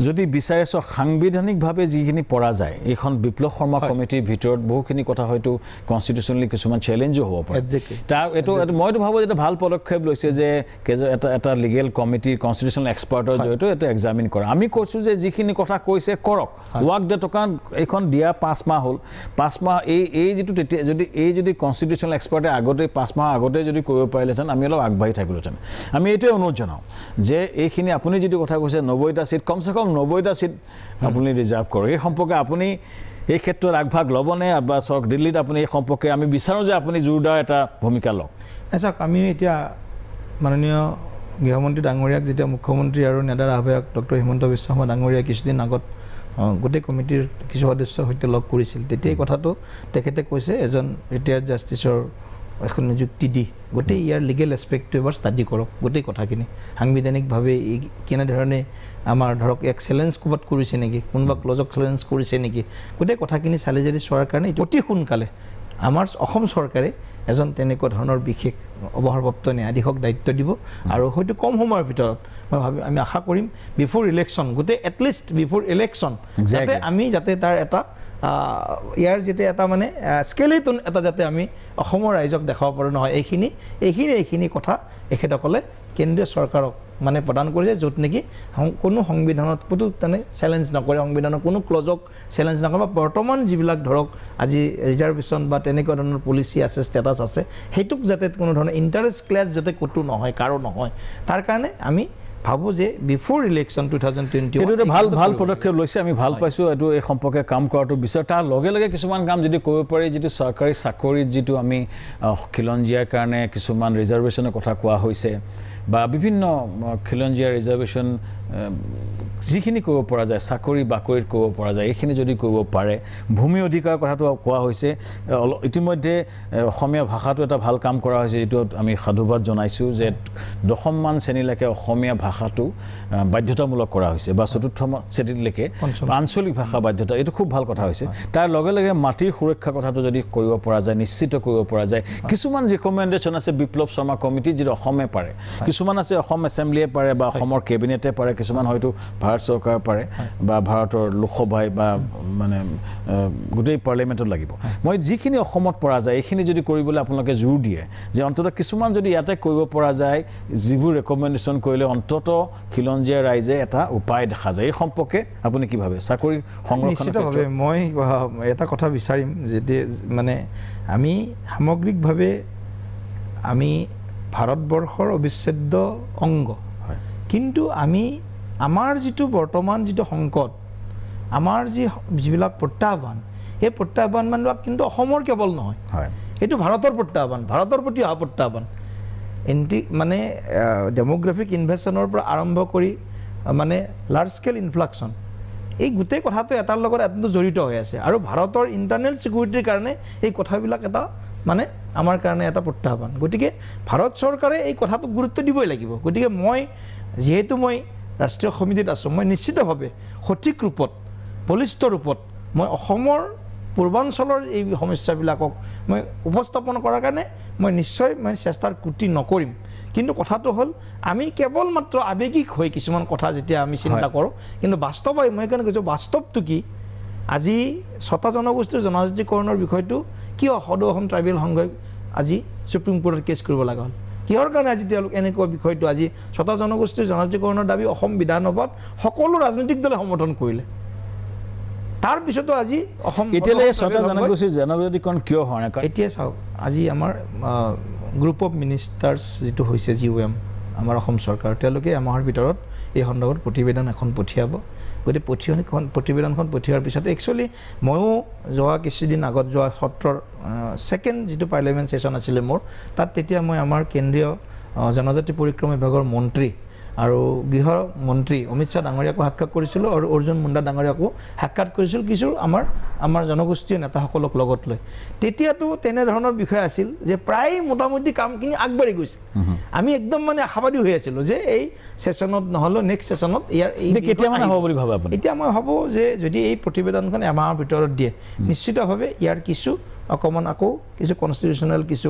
যদি বিচাৰে সাংবিধানিকভাৱে যিখিনি পৰা যায় এইখন বিপ্লৱ শৰ্মা কমিটিৰ ভিতৰত বহুখিনি কথা হয়তো কনষ্টিটিউচনেলি কিছুমান চেলেঞ্জো হ'ব পাৰে তাৰ এইটো মইতো ভাবোঁ যে এটা ভাল পদক্ষেপ লৈছে যে এটা লিগেল কমিটি কনষ্টিটিউচনেল এক্সপাৰ্টৰ জৰিয়তে এইটো এক্সামিন কৰা আমি কৈছোঁ যে যিখিনি কথা কৈছে কৰক ৱাক ডে টকা এইখন দিয়া 5 মাহ হ'ল 5 মাহ এই যিটো তেতিয়া যদি কনষ্টিটিউচনেল এক্সপাৰ্টে আগতে 5 মাহ আগতে যদি কৰিব পাৰিলেহেঁতেন আমি অলপ আগবাঢ়ি থাকিলোহেঁতেন আমি এইটোৱে অনুৰোধ জনাওঁ যে এইখিনি আপুনি যিটো কথা কৈছে 90টা চিট কমচে কম 90টা চিট আপুনি ৰিজাৰ্ভ কৰক এই সম্পৰ্কে আপুনি এই ক্ষেত্ৰত আগভাগ ল'বনে বা দিল্লীত আপুনি এই সম্পৰ্কে আমি বিচাৰোঁ যে আপুনি জোৰদাৰ এটা ভূমিকা লওক চাওক আমি এতিয়া মাননীয় গৃহমন্ত্ৰী ডাঙৰীয়াক যেতিয়া মুখ্যমন্ত্ৰী আৰু নেডাৰ আহ্বায়ক ডক্টৰ হিমন্ত বিশ্ব শৰ্মা ডাঙৰীয়াই কিছুদিন আগত গোটেই কমিটিৰ কিছু সদস্যৰ সৈতে লগ কৰিছিল তেতিয়াই কথাটো তেখেতে কৈছে এজন ৰিটায়াৰ্ড জাষ্টিছৰ এখন নিযুক্তি দি গোটেই ইয়াৰ লিগেল এছপেক্টটো এবাৰ ষ্টাডি কৰক গোটেই কথাখিনি সাংবিধানিকভাৱে কেনেধৰণে আমাৰ ধৰক এক চেলেঞ্জ ক'ৰবাত কৰিছে নেকি কোনোবা ক্লজক চেলেঞ্জ কৰিছে নেকি গোটেই কথাখিনি চালি জাৰি চোৱাৰ কাৰণে অতি সোনকালে আমাৰ অসম চৰকাৰে এজন তেনেকুৱা ধৰণৰ বিশেষ অৱসৰপ্ৰাপ্ত ন্যায়াধীশক দায়িত্ব দিব আৰু হয়তো কম সময়ৰ ভিতৰত আমি আশা কৰিম বিফোৰ ইলেকশ্যন গোটেই এটলিষ্ট বিফোৰ ইলেকশ্যন যাতে তাৰ এটা ইয়াৰ যেতিয়া এটা মানে স্কেলেটন এটা যাতে আমি অসমৰ ৰাইজক দেখাব পাৰোঁ নহয় এইখিনি কথা এখেতসকলে কেন্দ্ৰীয় চৰকাৰক মানে প্ৰদান কৰিছে য'ত নেকি কোনো সংবিধানত কোনো তেনে চেলেঞ্জ নকৰে সংবিধানৰ কোনো ক্লজক চেলেঞ্জ নকৰে বা বৰ্তমান যিবিলাক ধৰক আজি ৰিজাৰ্ভেশ্যন বা তেনেকুৱা ধৰণৰ পলিচি আছে ষ্টেটাছ আছে সেইটোক যাতে কোনো ধৰণৰ ইণ্টাৰেষ্ট ক্লেছ যাতে ক'তো নহয় কাৰো নহয় তাৰ কাৰণে আমি ভাবোঁ যে বিফোৰ ইলেকশ্যন 2020 এইটো এটা ভাল পদক্ষেপ লৈছে আমি ভাল পাইছোঁ এইটো এই সম্পৰ্কে কাম কৰাটো বিচাৰোঁ তাৰ লগে লগে কিছুমান কাম যদি কৰিব পাৰি যিটো চৰকাৰী চাকৰিত যিটো আমি খিলঞ্জীয়াৰ কাৰণে কিছুমান ৰিজাৰ্ভেশ্যনৰ কথা কোৱা হৈছে বা বিভিন্ন খিলঞ্জীয়া ৰিজাৰ্ভেশ্যন যিখিনি কৰিব পৰা যায় চাকৰি বাকৰিত কৰিব পৰা যায় এইখিনি যদি কৰিব পাৰে ভূমি অধিকাৰ কথাটো কোৱা হৈছে ইতিমধ্যে অসমীয়া ভাষাটো এটা ভাল কাম কৰা হৈছে যিটো আমি সাধুবাদ জনাইছোঁ যে 10মান শ্ৰেণীলৈকে অসমীয়া ভাষাটো বাধ্যতামূলক কৰা হৈছে বা 4ৰ্থ শ্ৰেণীলৈকে আঞ্চলিক ভাষা বাধ্যতা এইটো খুব ভাল কথা হৈছে তাৰ লগে লগে মাটিৰ সুৰক্ষা কথাটো যদি কৰিব পৰা যায় নিশ্চিত কৰিব পৰা যায় কিছুমান ৰিকমেণ্ডেশ্যন আছে বিপ্লৱ শৰ্মা কমিটি যিটো অসমে পাৰে কিছুমান আছে অসম এছেম্বলিয়ে পাৰে বা অসমৰ কেবিনেটে পাৰে কিছুমান হয়তো ভাৰত চৰকাৰ পাৰে বা ভাৰতৰ লোকসভাই বা মানে গোটেই পাৰ্লিয়ামেণ্টত লাগিব মই যিখিনি অসমত পৰা যায় এইখিনি যদি কৰিবলৈ আপোনালোকে জোৰ দিয়ে যে অন্ততঃ কিছুমান যদি ইয়াতে কৰিব পৰা যায় যিবোৰ ৰেকমেণ্ডেশ্যন কৰিলে অন্ততঃ খিলঞ্জীয়া ৰাইজে এটা উপায় দেখা যায় এই সম্পৰ্কে আপুনি কি ভাবে চাকৰি সংৰক্ষণৰ ক্ষেত্ৰত মই এটা কথা বিচাৰিম যে মানে আমি সামগ্ৰিকভাৱে আমি ভাৰতবৰ্ষৰ অবিচ্ছেদ্য অংগ কিন্তু আমি আমাৰ যিটো বৰ্তমান যিটো সংকট আমাৰ যিবিলাক প্ৰত্যাহ্বান এই প্ৰত্যাহ্বানবিলাক কিন্তু অসমৰ কেৱল নহয় এইটো ভাৰতৰ প্ৰত্যাহ্বান ভাৰতৰ প্ৰতি অহা প্ৰত্যাহ্বান মানে ডেমোগ্ৰাফিক ইনভেশ্যনৰ পৰা আৰম্ভ কৰি মানে লাৰ্জ স্কেল ইনফ্লাকশ্যন এই গোটেই কথাটো এটাৰ লগত এটাটো জড়িত হৈ আছে আৰু ভাৰতৰ ইণ্টাৰনেল ছিকিউৰিটিৰ কাৰণে এই কথাবিলাক এটা মানে আমাৰ কাৰণে এটা প্ৰত্যাহ্বান গতিকে ভাৰত চৰকাৰে এই কথাটোক গুৰুত্ব দিবই লাগিব গতিকে যিহেতু মই ৰাষ্ট্ৰীয় সমিতিত আছোঁ মই নিশ্চিতভাৱে সঠিক ৰূপত বলিষ্ঠ ৰূপত মই অসমৰ পূৰ্বাঞ্চলৰ এই সমস্যাবিলাকক মই উপস্থাপন কৰাৰ কাৰণে মই নিশ্চয় চেষ্টাৰ ক্ৰুটি নকৰিম কিন্তু কথাটো হ'ল আমি কেৱল মাত্ৰ আৱেগিক হৈ কিছুমান কথা যেতিয়া আমি চিন্তা কৰোঁ কিন্তু বাস্তৱই মই কাৰণে কৈছোঁ বাস্তৱটো কি আজি 6টা জনগোষ্ঠীৰ জনজাতিকৰণৰ বিষয়টো কিয় সদৌ অসম ট্ৰাইবেল সংঘই আজি সুপ্ৰিম কোৰ্টত কেছ কৰিব লগা হ'ল কিহৰ কাৰণে আজি তেওঁলোক এনেকুৱা বিষয়টো আজি 6টা জনগোষ্ঠীৰ জনজাতিকৰণৰ দাবী অসম বিধানসভাত সকলো ৰাজনৈতিক দলে সমৰ্থন কৰিলে তাৰ পিছতো আজি অসম এতিয়ালৈ 6টা জনগোষ্ঠীৰ জনজাতিকৰণ কিয় হোৱা নাই এতিয়া চাওক আজি আমাৰ গ্ৰুপ অফ মিনিষ্টাৰ্ছ যিটো হৈছে GOM আমাৰ অসম চৰকাৰ তেওঁলোকে এমাহৰ ভিতৰত এই সন্দৰ্ভত প্ৰতিবেদন এখন পঠিয়াব গতিকে প্ৰতিবেদনখন পঠিওৱাৰ পিছত একচুৱেলি ময়ো যোৱা কিছুদিন আগত যোৱা সত্ৰৰ ছেকেণ্ড যিটো পাৰ্লিয়ামেণ্ট ছেশ্যন আছিলে মোৰ তাত তেতিয়া মই আমাৰ কেন্দ্ৰীয় জনজাতি পৰিক্ৰমা বিভাগৰ মন্ত্ৰী আৰু গৃহমন্ত্ৰী অমিত শ্বাহ ডাঙৰীয়াকো সাক্ষাৎ কৰিছিলোঁ আৰু অৰ্জুন মুণ্ডা ডাঙৰীয়াকো সাক্ষাৎ কৰিছিলোঁ কিছু আমাৰ জনগোষ্ঠীয় নেতাসকলক লগত লৈ তেতিয়াতো তেনেধৰণৰ বিষয় আছিল যে প্ৰায় মোটামুটি কামখিনি আগবাঢ়ি গৈছে আমি একদম মানে আশাবাদী হৈ আছিলোঁ যে এই ছেশ্যনত নহ'লেও নেক্সট ছেশ্যনত কেতিয়া মানে হ'ব বুলি ভাবে আপুনি এতিয়া মই ভাবোঁ যে যদি এই প্ৰতিবেদনখন এমাহৰ ভিতৰত দিয়ে নিশ্চিতভাৱে ইয়াৰ কিছু অকণমান আকৌ কিছু কনষ্টিটিউশ্যনেল কিছু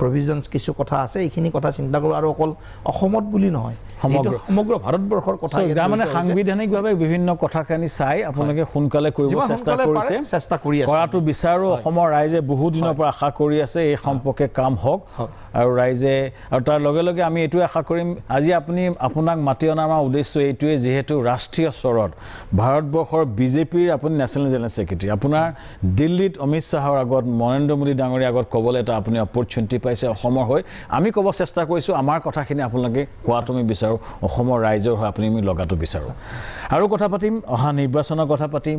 প্ৰভিজনছ কিছু কথা আছে এইখিনি কথা চিন্তা কৰোঁ আৰু অকল অসমত বুলি নহয় সমগ্ৰ ভাৰতবৰ্ষৰ কথা মানে সাংবিধানিকভাৱে বিভিন্ন কথাখিনি চাই আপোনালোকে সোনকালে কৰিব চেষ্টা কৰিছে কৰাটো বিচাৰোঁ অসমৰ ৰাইজে বহু দিনৰ পৰা আশা কৰি আছে এই সম্পৰ্কে কাম হওক আৰু ৰাইজে আৰু তাৰ লগে লগে আমি এইটোৱে আশা কৰিম আজি আপোনাক মাতি অনাৰ আমাৰ উদ্দেশ্য এইটোৱে যিহেতু ৰাষ্ট্ৰীয় স্তৰত ভাৰতবৰ্ষৰ বিজেপিৰ আপুনি নেশ্যনেল জেনেৰেল ছেক্ৰেটাৰী আপোনাৰ দিল্লীত অমিত শ্বাহৰ আগত নৰেন্দ্ৰ মোদী ডাঙৰীয়াৰ আগত ক'বলৈ এটা আপুনি অপৰচুনিটি পাইছে অসমৰ হৈ আমি ক'ব চেষ্টা কৰিছোঁ আমাৰ কথাখিনি আপোনালোকে কোৱাটো আমি বিচাৰোঁ অসমৰ ৰাইজৰ হৈ আপুনি আমি লগাটো বিচাৰোঁ আৰু কথা পাতিম অহা নিৰ্বাচনৰ কথা পাতিম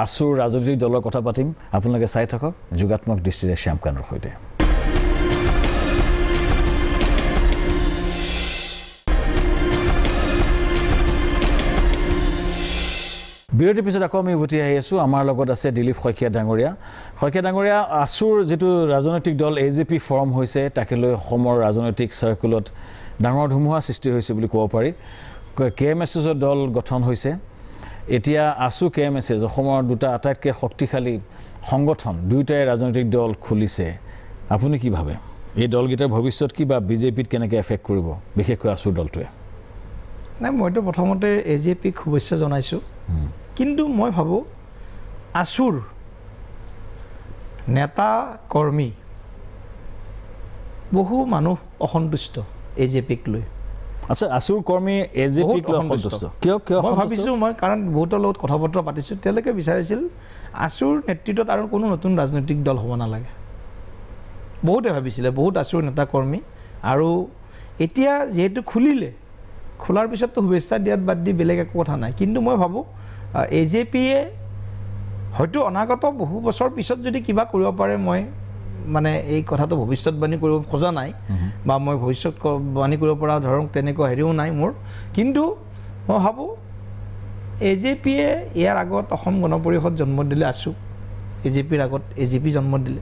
আছুৰ ৰাজনৈতিক দলৰ কথা পাতিম আপোনালোকে চাই থাকক যোগাত্মক দৃষ্টিৰে শ্যামকান্তৰ সৈতে বিৰতিৰ পিছত আকৌ আমি উভতি আহি আছোঁ আমাৰ লগত আছে দিলীপ শইকীয়া ডাঙৰীয়া আছুৰ যিটো ৰাজনৈতিক দল AJP ফৰ্ম হৈছে তাকে লৈ অসমৰ ৰাজনৈতিক চাৰ্কুলত ডাঙৰ ধুমুহা সৃষ্টি হৈছে বুলি ক'ব পাৰি KMSSৰ দল গঠন হৈছে এতিয়া আছু KMSS অসমৰ দুটা আটাইতকৈ শক্তিশালী সংগঠন দুয়োটাই ৰাজনৈতিক দল খুলিছে আপুনি কি ভাবে এই দলকেইটাৰ ভৱিষ্যত কি বা বিজেপিত কেনেকৈ এফেক্ট কৰিব বিশেষকৈ আছুৰ দলটোৱে নাই মইতো প্ৰথমতে AJPক শুভেচ্ছা জনাইছোঁ কিন্তু মই ভাবোঁ আছুৰ নেতা কৰ্মী বহু মানুহ অসন্তুষ্ট AJPক লৈ আচ্ছা আছুৰ কৰ্মী AJPক লৈ অসন্তুষ্ট কিয় মই ভাবিছোঁ মই কাৰণ বহুতৰ লগত কথা বতৰা পাতিছোঁ তেওঁলোকে বিচাৰিছিল আছুৰ নেতৃত্বত আৰু কোনো নতুন ৰাজনৈতিক দল হ'ব নালাগে বহুতে ভাবিছিলে বহুত আছুৰ নেতা কৰ্মী আৰু এতিয়া যিহেতু খোলাৰ পিছততো শুভেচ্ছা দিয়াত বাদ দি বেলেগ একো কথা নাই কিন্তু মই ভাবোঁ AJPয়ে হয়তো অনাগত বহু বছৰ পিছত যদি কিবা কৰিব পাৰে মই মানে এই কথাটো ভৱিষ্যতবাণী কৰিব খোজা নাই বা মই ভৱিষ্যতবাণী কৰিব পৰা ধৰক তেনেকুৱা হেৰিও নাই মোৰ কিন্তু মই ভাবোঁ AJPয়ে ইয়াৰ আগত অসম গণ পৰিষদ জন্ম দিলে আছু AJPৰ আগত AJP জন্ম দিলে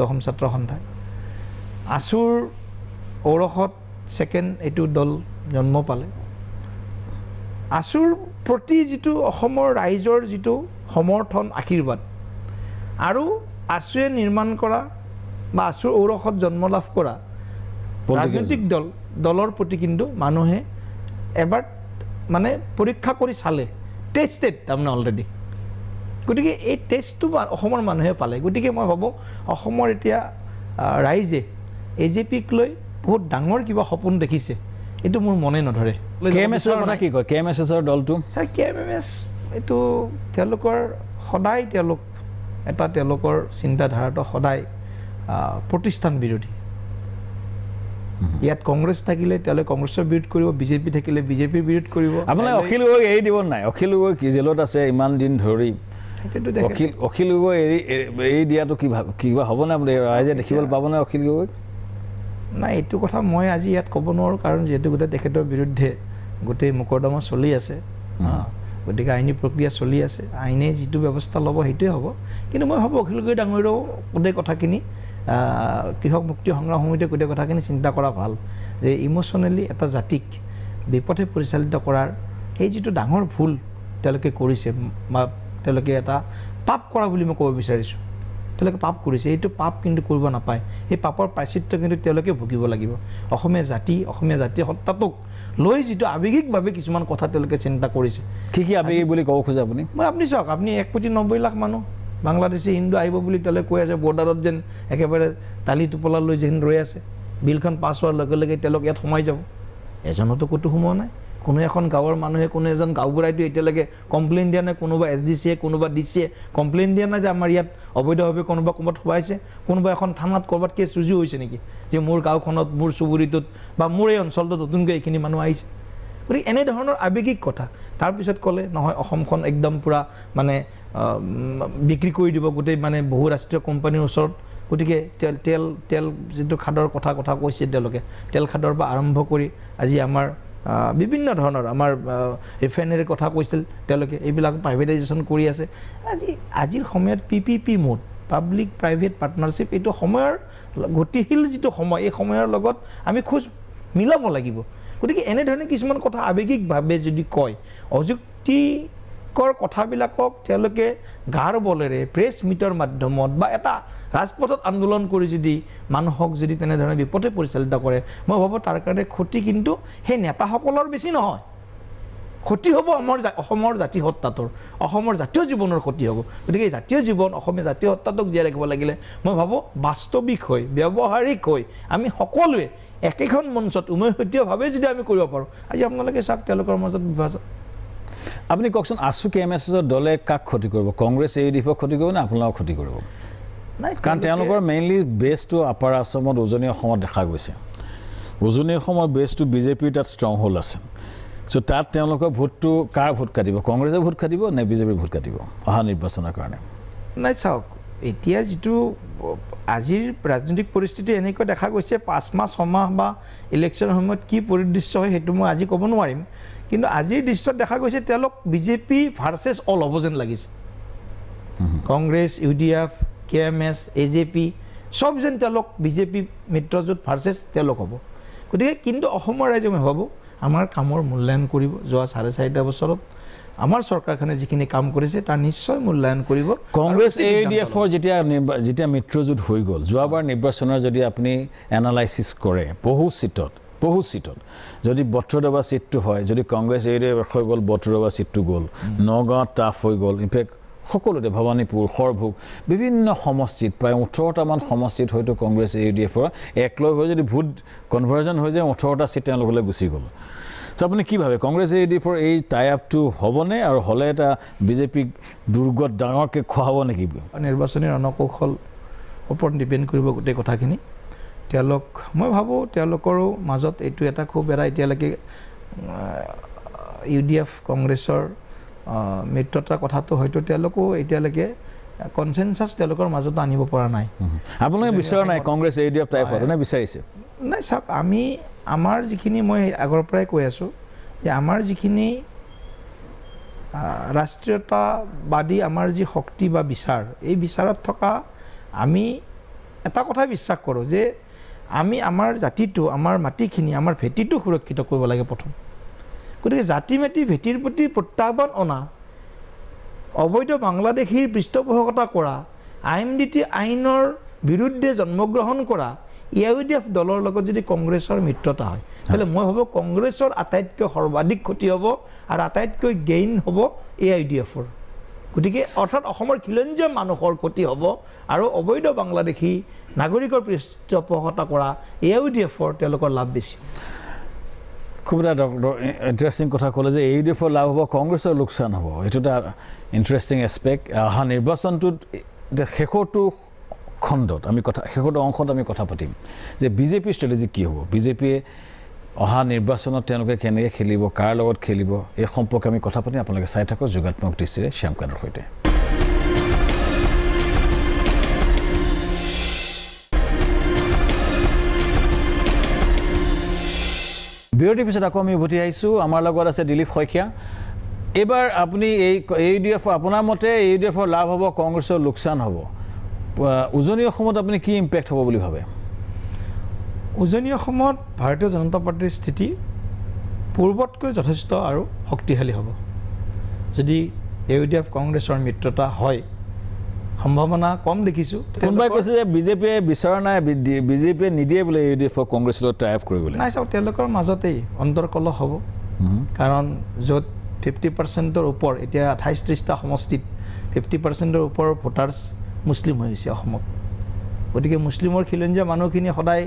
অসম ছাত্ৰ সন্থাই আছুৰ ঔৰসত ছেকেণ্ড এইটো দল জন্ম পালে আছুৰ প্ৰতি যিটো অসমৰ ৰাইজৰ যিটো সমৰ্থন আশীৰ্বাদ আৰু আছুৱে নিৰ্মাণ কৰা বা আছুৰ ঔৰসত জন্ম লাভ কৰা ৰাজনৈতিক দলৰ প্ৰতি কিন্তু মানুহে এবাৰ মানে পৰীক্ষা কৰি চালে টেষ্টেড তাৰমানে অলৰেডি গতিকে এই টেষ্টটো অসমৰ মানুহে পালে গতিকে মই ভাবোঁ অসমৰ এতিয়া ৰাইজে AJPক লৈ বহুত ডাঙৰ কিবা সপোন দেখিছে এইটো মোৰ মনে নধৰে KMSৰ কথা কি কয় KMSSৰ দলটো ছাৰ KMS এইটো তেওঁলোকৰ সদায় তেওঁলোকৰ চিন্তাধাৰাটো সদায় প্ৰতিষ্ঠান বিৰোধী ইয়াত কংগ্ৰেছ থাকিলে তেওঁলোকে কংগ্ৰেছৰ বিৰোধ কৰিব BJP থাকিলে BJPৰ বিৰোধ কৰিব আপোনাৰ অখিল গগৈ এৰি দিব নাই অখিল গগৈ কি জেলত আছে ইমান দিন ধৰি অখিল গগৈ এৰি দিয়াটো কিবা হ'ব নাই ৰাইজে দেখিবলৈ পাব নাই অখিল গগৈ নাই এইটো কথা মই আজি ইয়াত ক'ব নোৱাৰোঁ কাৰণ যিহেতু গোটেই তেখেতৰ বিৰুদ্ধে গোটেই মোকৰ্দমা চলি আছে গতিকে আইনী প্ৰক্ৰিয়া চলি আছে আইনে যিটো ব্যৱস্থা ল'ব সেইটোৱে হ'ব কিন্তু মই ভাবোঁ অখিল গগৈ ডাঙৰীয়াও গোটেই কথাখিনি কৃষক মুক্তি সংগ্ৰাম সমিতিয়ে গোটেই কথাখিনি চিন্তা কৰা ভাল যে ইম'চনেলি এটা জাতিক বিপথে পৰিচালিত কৰাৰ এই যিটো ডাঙৰ ভুল তেওঁলোকে কৰিছে বা তেওঁলোকে এটা পাপ কৰা বুলি মই ক'ব বিচাৰিছোঁ তেওঁলোকে পাপ কৰিছে এইটো পাপ কিন্তু কৰিব নাপায় এই পাপৰ প্ৰায়চিত্য কিন্তু তেওঁলোকে ভুগিব লাগিব অসমীয়া জাতীয় সত্তাটোক লৈ যিটো আৱেগিকভাৱে কিছুমান কথা তেওঁলোকে চিন্তা কৰিছে কি আৱেগিক বুলি ক'ব খোজে আপুনি চাওক আপুনি 1,90,00,000 মানুহ বাংলাদেশী হিন্দু আহিব বুলি তেওঁলোকে কৈ আছে বৰ্ডাৰত যেন একেবাৰে তালি টোপলা লৈ যেন ৰৈ আছে বিলখন পাছ হোৱাৰ লগে লগে তেওঁলোক ইয়াত সোমাই যাব এজনতো ক'তো সোমোৱা নাই কোনো এখন গাঁৱৰ মানুহে কোনো এজন গাঁওবুঢ়াইটো এতিয়ালৈকে কমপ্লেইন দিয়া নাই কোনোবা SDCয়ে কোনোবা DCয়ে কমপ্লেইন দিয়া নাই যে আমাৰ ইয়াত অবৈধভাৱে কোনোবা ক'ৰবাত সোমাইছে কোনোবা এখন থানাত ক'ৰবাত কেছ ৰুজু হৈছে নেকি যে মোৰ গাঁওখনত মোৰ চুবুৰীটোত বা মোৰ এই অঞ্চলটোত নতুনকৈ এইখিনি মানুহ আহিছে গতিকে এনেধৰণৰ আৱেগিক কথা তাৰপিছত ক'লে নহয় অসমখন একদম পূৰা মানে বিক্ৰী কৰি দিব গোটেই মানে বহু ৰাষ্ট্ৰীয় কোম্পানীৰ ওচৰত গতিকে তেল যিটো খাদৰ কথা কৈছে তেওঁলোকে তেল খাদৰ পৰা আৰম্ভ কৰি আজি আমাৰ বিভিন্ন ধৰণৰ আমাৰ ৰিফাইনাৰীৰ কথা কৈছিল তেওঁলোকে এইবিলাক প্ৰাইভেটাইজেশ্যন কৰি আছে আজিৰ সময়ত PPP mode public private partnership এইটো সময়ৰ গতিশীল যিটো সময় এই সময়ৰ লগত আমি খোজ মিলাব লাগিব গতিকে এনেধৰণে কিছুমান কথা আৱেগিকভাৱে যদি কয় অযুক্তিকৰ কথাবিলাকক তেওঁলোকে গাৰ বলেৰে প্ৰেছ মিটৰ মাধ্যমত বা এটা ৰাজপথত আন্দোলন কৰি যদি মানুহক যদি তেনেধৰণে বিপথে পৰিচালিত কৰে মই ভাবোঁ তাৰ কাৰণে ক্ষতি কিন্তু সেই নেতাসকলৰ বেছি নহয় ক্ষতি হ'ব অসমৰ জাতি সত্তাটোৰ অসমৰ জাতীয় জীৱনৰ ক্ষতি হ'ব গতিকে এই জাতীয় জীৱন অসমীয়া জাতীয় সত্তাটোক জীয়াই ৰাখিব লাগিলে মই ভাবোঁ বাস্তৱিক হৈ ব্যৱহাৰিক হৈ আমি সকলোৱে একেখন মঞ্চত উমৈহতীয়াভাৱে যদি আমি কৰিব পাৰোঁ আজি আপোনালোকে চাওক তেওঁলোকৰ মাজত বিভাজন আপুনি কওকচোন আছু কেএমএছৰ দলে কাক ক্ষতি কৰিব কংগ্ৰেছ AUDF ক্ষতি কৰিব নে আপোনালোকক ক্ষতি কৰিব নাই কাৰণ তেওঁলোকৰ মেইনলি বেছটো আপাৰ আছামত উজনি অসমত দেখা গৈছে উজনি অসমৰ বেছটো বিজেপিৰ তাত ষ্ট্ৰং হোল্ড আছে চ' তাত তেওঁলোকৰ ভোটটো কাৰ ভোট কাটিব কংগ্ৰেছে ভোট কাটিব নে বিজেপিৰ ভোট কাটিব অহা নিৰ্বাচনৰ কাৰণে নাই চাওক এতিয়া যিটো আজিৰ ৰাজনৈতিক পৰিস্থিতি এনেকৈ দেখা গৈছে 5 মাহ 6 মাহ বা ইলেকশ্যনৰ সময়ত কি পৰিদৃশ্য হয় সেইটো মই আজি ক'ব নোৱাৰিম কিন্তু আজিৰ দৃশ্যত দেখা গৈছে তেওঁলোক বিজেপি ভাৰ্চেছ অল হ'ব যেন লাগিছে কংগ্ৰেছ UDF KMS AJP সব যেন তেওঁলোক বিজেপি মিত্ৰজোঁট ভাৰ্চেছ তেওঁলোক হ'ব গতিকে কিন্তু অসমৰ ৰাইজে মই ভাবোঁ আমাৰ কামৰ মূল্যায়ন কৰিব যোৱা 4.5 বছৰত আমাৰ চৰকাৰখনে যিখিনি কাম কৰিছে তাৰ নিশ্চয় মূল্যায়ন কৰিব কংগ্ৰেছ AUDFৰ যেতিয়া মিত্ৰজোঁট হৈ গ'ল যোৱাবাৰ নিৰ্বাচনৰ যদি আপুনি এনালাইচিছ কৰে বহু সিটত যদি 72টা সিটটো হয় যদি কংগ্ৰেছ AUDF হৈ গ'ল 72টা সিটটো গ'ল নগাঁৱত টাফ হৈ গ'ল ইনফেক্ট সকলোতে ভৱানীপুৰ সৰভোগ বিভিন্ন সমষ্টিত প্ৰায় 18টামান সমষ্টিত হয়তো কংগ্ৰেছ AUDFৰ একলগ হৈ যদি ভোট কনভাৰ্জন হৈ যায় 18টা সিট তেওঁলোকলৈ গুচি গ'ল চ' আপুনি কি ভাবে কংগ্ৰেছ AUDFৰ এই টাই আপটো হ'বনে আৰু হ'লে এটা বিজেপিক দুৰ্গত ডাঙৰকৈ খোৱাব নেকি নিৰ্বাচনী ৰণকৌশল ওপৰত ডিপেণ্ড কৰিব গোটেই কথাখিনি তেওঁলোক মই ভাবোঁ তেওঁলোকৰো মাজত এইটো এটা খুব এটা এতিয়ালৈকে UDF কংগ্ৰেছৰ মিত্ৰতাৰ কথাটো হয়তো তেওঁলোকো এতিয়ালৈকে কনসেনসাস তেওঁলোকৰ মাজত আনিব পৰা নাই আপোনালোকে বিচৰা নাই কংগ্ৰেছ AUDF টাইপ হয় নে বিচাৰিছে নাই চাওক আমি আমাৰ যিখিনি মই আগৰ পৰাই কৈ আছোঁ যে আমাৰ যিখিনি ৰাষ্ট্ৰীয়তাবাদী আমাৰ যি শক্তি বা বিচাৰ এই বিচাৰত থকা আমি এটা কথা বিশ্বাস কৰোঁ যে আমি আমাৰ জাতিটো আমাৰ মাটিখিনি আমাৰ ভেটিটো সুৰক্ষিত কৰিব লাগে প্ৰথম গতিকে জাতি মাটি ভেটিৰ প্ৰতি প্ৰত্যাহ্বান অনা অবৈধ বাংলাদেশীৰ পৃষ্ঠপোষকতা কৰা IMDT আইনৰ বিৰুদ্ধে জন্মগ্ৰহণ কৰা AUDF দলৰ লগত যদি কংগ্ৰেছৰ মিত্ৰতা হয় তাহলে মই ভাবোঁ কংগ্ৰেছৰ আটাইতকৈ সৰ্বাধিক ক্ষতি হ'ব আৰু আটাইতকৈ গেইন হ'ব AUDFৰ গতিকে অৰ্থাৎ অসমৰ খিলঞ্জীয়া মানুহৰ ক্ষতি হ'ব আৰু অবৈধ বাংলাদেশী নাগৰিকৰ পৃষ্ঠপোষকতা কৰা AUDFৰ তেওঁলোকৰ লাভ বেছি খুব এটা ইণ্টাৰেষ্টিং কথা ক'লে যে AUDFৰ লাভ হ'ব কংগ্ৰেছৰ লোকচান হ'ব এইটো এটা ইণ্টাৰেষ্টিং এছপেক্ট অহা নিৰ্বাচনটোত শেষৰটো খণ্ডত আমি শেষৰটো অংশত আমি কথা পাতিম যে বিজেপিৰ ষ্ট্ৰেটেজি কি হ'ব বিজেপিয়ে অহা নিৰ্বাচনত তেওঁলোকে কেনেকৈ খেলিব কাৰ লগত খেলিব এই সম্পৰ্কে আমি কথা পাতিম আপোনালোকে চাই থাকক যোগাত্মক দৃষ্টিৰে শ্যামকান্তৰ সৈতে বিৰতিৰ পিছত আকৌ আমি উভতি আহিছোঁ আমাৰ লগত আছে দিলীপ শইকীয়া এবাৰ আপুনি এই AUDF আপোনাৰ মতে AUDFৰ লাভ হ'ব কংগ্ৰেছৰ লোকচান হ'ব উজনি অসমত আপুনি কি ইম্পেক্ট হ'ব বুলি ভাবে উজনি অসমত ভাৰতীয় জনতা পাৰ্টিৰ স্থিতি পূৰ্বতকৈ যথেষ্ট আৰু শক্তিশালী হ'ব যদি AUDF কংগ্ৰেছৰ মিত্ৰতা হয় সম্ভাৱনা কম দেখিছোঁ কোনোবাই কৈছে যে বিজেপিয়ে বিচৰা নাই বিজেপিয়ে নিদিয়ে বোলে AUDF কংগ্ৰেছৰ লগত টাই আপ কৰিবলৈ নাই চাওক তেওঁলোকৰ মাজতেই অন্তৰ্কলহ হ'ব কাৰণ য'ত 50%ৰ ওপৰ এতিয়া 28-30টা সমষ্টিত 50%ৰ ওপৰৰ ভোটাৰ্ছ মুছলিম হৈছে অসমত গতিকে মুছলিমৰ খিলঞ্জীয়া মানুহখিনি সদায়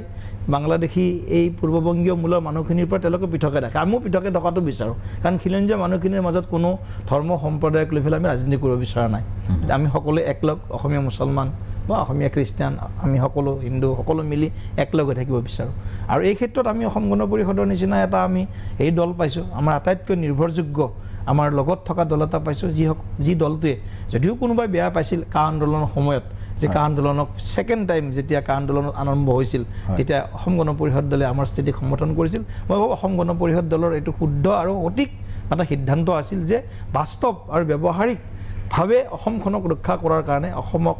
বাংলাদেশী এই পূৰ্ববংগীয় মূলৰ মানুহখিনিৰ পৰা তেওঁলোকে পৃথকে ৰাখে আমিও পৃথকে থকাটো বিচাৰোঁ কাৰণ খিলঞ্জীয়া মানুহখিনিৰ মাজত কোনো ধৰ্ম সম্প্ৰদায়ক লৈ পেলাই আমি ৰাজনীতি কৰিব বিচৰা নাই আমি সকলোৱে একলগ অসমীয়া মুছলমান বা অসমীয়া খ্ৰীষ্টিয়ান আমি সকলো হিন্দু সকলো মিলি একলগ হৈ থাকিব বিচাৰোঁ আৰু এই ক্ষেত্ৰত আমি অসম গণ পৰিষদৰ নিচিনা এটা আমি এই দল পাইছোঁ আমাৰ আটাইতকৈ নিৰ্ভৰযোগ্য আমাৰ লগত থকা দল এটা পাইছোঁ যি দলটোৱে যদিও কোনোবাই বেয়া পাইছিল কা আন্দোলনৰ সময়ত যে কা আন্দোলনক ছেকেণ্ড টাইম যেতিয়া কা আন্দোলন আৰম্ভ হৈছিল তেতিয়া অসম গণ পৰিষদ দলে আমাৰ স্থিতিক সমৰ্থন কৰিছিল মই ভাবোঁ অসম গণ পৰিষদ দলৰ এইটো শুদ্ধ আৰু সঠিক এটা সিদ্ধান্ত আছিল যে বাস্তৱ আৰু ব্যৱহাৰিকভাৱে অসমখনক ৰক্ষা কৰাৰ কাৰণে অসমক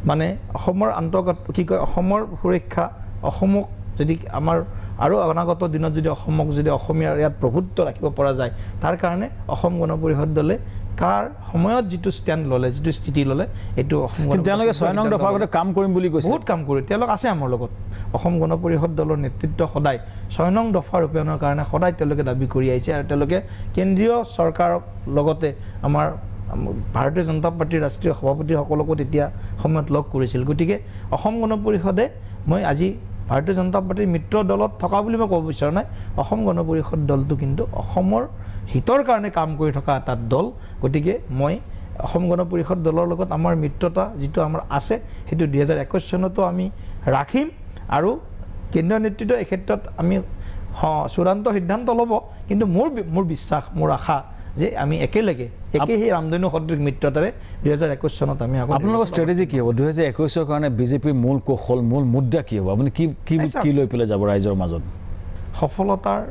মানে অসমৰ অন্তৰ্গত কি কয় অসমৰ সুৰক্ষা অসমক যদি আমাৰ আৰু অনাগত দিনত যদি অসমক যদি অসমীয়াৰ ইয়াত প্ৰভুত্ব ৰাখিব পৰা যায় তাৰ কাৰণে অসম গণ পৰিষদ দলে কাৰ সময়ত যিটো ষ্টেণ্ড ল'লে যিটো স্থিতি ল'লে এইটো অসম তেওঁলোকে 6 নং দফাৰ আগতে কাম কৰিম বুলি কৈছে বহুত কাম কৰি তেওঁলোক আছে আমাৰ লগত অসম গণ পৰিষদ দলৰ নেতৃত্ব সদায় 6 নং দফা ৰূপায়ণৰ কাৰণে সদায় তেওঁলোকে দাবী কৰি আহিছে আৰু তেওঁলোকে কেন্দ্ৰীয় চৰকাৰৰ লগতে আমাৰ ভাৰতীয় জনতা পাৰ্টিৰ ৰাষ্ট্ৰীয় সভাপতিসকলকো তেতিয়া সময়ত লগ কৰিছিল গতিকে অসম গণ পৰিষদে মই আজি ভাৰতীয় জনতা পাৰ্টিৰ মিত্ৰ দলত থকা বুলি মই ক'ব বিচৰা নাই অসম গণ পৰিষদ দলটো কিন্তু অসমৰ হিতৰ কাৰণে কাম কৰি থকা এটা দল গতিকে মই অসম গণ পৰিষদ দলৰ লগত আমাৰ মিত্ৰতা যিটো আমাৰ আছে সেইটো 2021 চনতো আমি ৰাখিম আৰু কেন্দ্ৰীয় নেতৃত্ব এই ক্ষেত্ৰত আমি চূড়ান্ত সিদ্ধান্ত ল'ব কিন্তু মোৰ বিশ্বাস মোৰ আশা যে আমি একেলগে সেই ৰামধেনু সদৃশ মিত্ৰতাৰে 2021 চনত আমি আপোনালোকৰ ষ্ট্ৰেটেজি কি হ'ব 2021 কাৰণে বিজেপিৰ মূল কৌশল মূল মুদ্ৰা কি হ'ব আপুনি কি লৈ পেলাই যাব ৰাইজৰ মাজত সফলতাৰ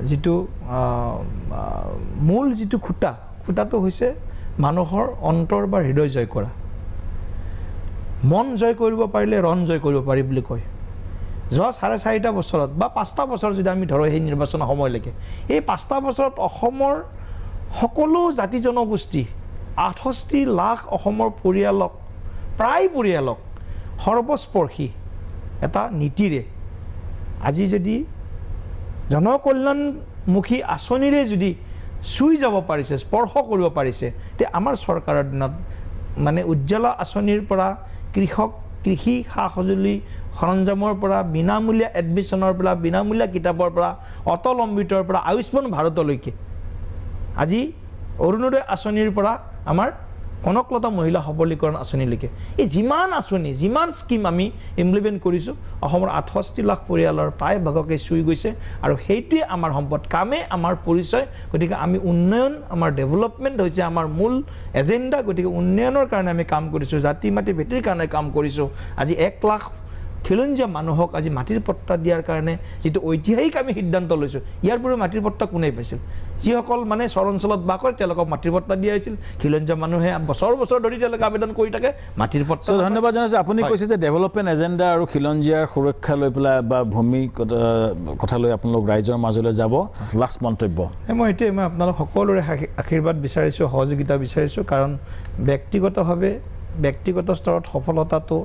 যিটো মূল যিটো খুঁটাটো হৈছে মানুহৰ অন্তৰ বা হৃদয় জয় কৰা মন জয় কৰিব পাৰিলে ৰণ জয় কৰিব পাৰি বুলি কয় যোৱা 4.5 বছৰত বা 5টা বছৰ যদি আমি ধৰো সেই নিৰ্বাচনৰ সময়লৈকে এই 5টা বছৰত অসমৰ সকলো জাতি জনগোষ্ঠী 68 লাখ অসমৰ পৰিয়ালক প্ৰায় পৰিয়ালক সৰ্বস্পৰ্শী এটা নীতিৰে আজি যদি জনকল্যাণমুখী আঁচনিৰে যদি চুই যাব পাৰিছে স্পৰ্শ কৰিব পাৰিছে তে আমাৰ চৰকাৰৰ দিনত মানে উজ্জ্বলা আঁচনিৰ পৰা কৃষি সা সঁজুলি সৰঞ্জামৰ পৰা বিনামূলীয়া এডমিশ্যনৰ পৰা বিনামূলীয়া কিতাপৰ পৰা অটল অমৃতৰ পৰা আয়ুষ্মান ভাৰতলৈকে আজি অৰুণোদয় আঁচনিৰ পৰা আমাৰ কনকলতা মহিলা সবলীকৰণ আঁচনিলৈকে এই যিমান আঁচনি যিমান স্কিম আমি ইমপ্লিমেণ্ট কৰিছোঁ অসমৰ 68 লাখ পৰিয়ালৰ প্ৰায় ভাগকে চুই গৈছে আৰু সেইটোৱে আমাৰ সম্পদ কামে আমাৰ পৰিচয় গতিকে আমি উন্নয়ন আমাৰ ডেভেলপমেণ্ট হৈছে আমাৰ মূল এজেণ্ডা গতিকে উন্নয়নৰ কাৰণে আমি কাম কৰিছোঁ জাতি মাটি ভেটিৰ কাৰণে কাম কৰিছোঁ আজি 1 লাখ খিলঞ্জীয়া মানুহক আজি মাটিৰ পট্টা দিয়াৰ কাৰণে যিটো ঐতিহাসিক আমি সিদ্ধান্ত লৈছোঁ ইয়াৰ পূৰ্বে মাটিৰ পট্টা কোনে পাইছিল যিসকল মানে চৰ অঞ্চলত বাস কৰে তেওঁলোকক মাটিৰ পট্টা দিয়া হৈছিল খিলঞ্জীয়া মানুহে বছৰ ধৰি তেওঁলোকে আবেদন কৰি থাকে মাটিৰ পট্টা ধন্যবাদ জনাইছোঁ আপুনি কৈছে যে ডেভেলপমেণ্ট এজেণ্ডা আৰু খিলঞ্জীয়াৰ সুৰক্ষা লৈ পেলাই বা ভূমি কথা লৈ আপোনালোক ৰাইজৰ মাজলৈ যাব লাষ্ট মন্তব্য মই এইটোৱে মই আপোনালোক সকলোৰে আশীৰ্বাদ বিচাৰিছোঁ সহযোগিতা বিচাৰিছোঁ কাৰণ ব্যক্তিগত স্তৰত সফলতাটো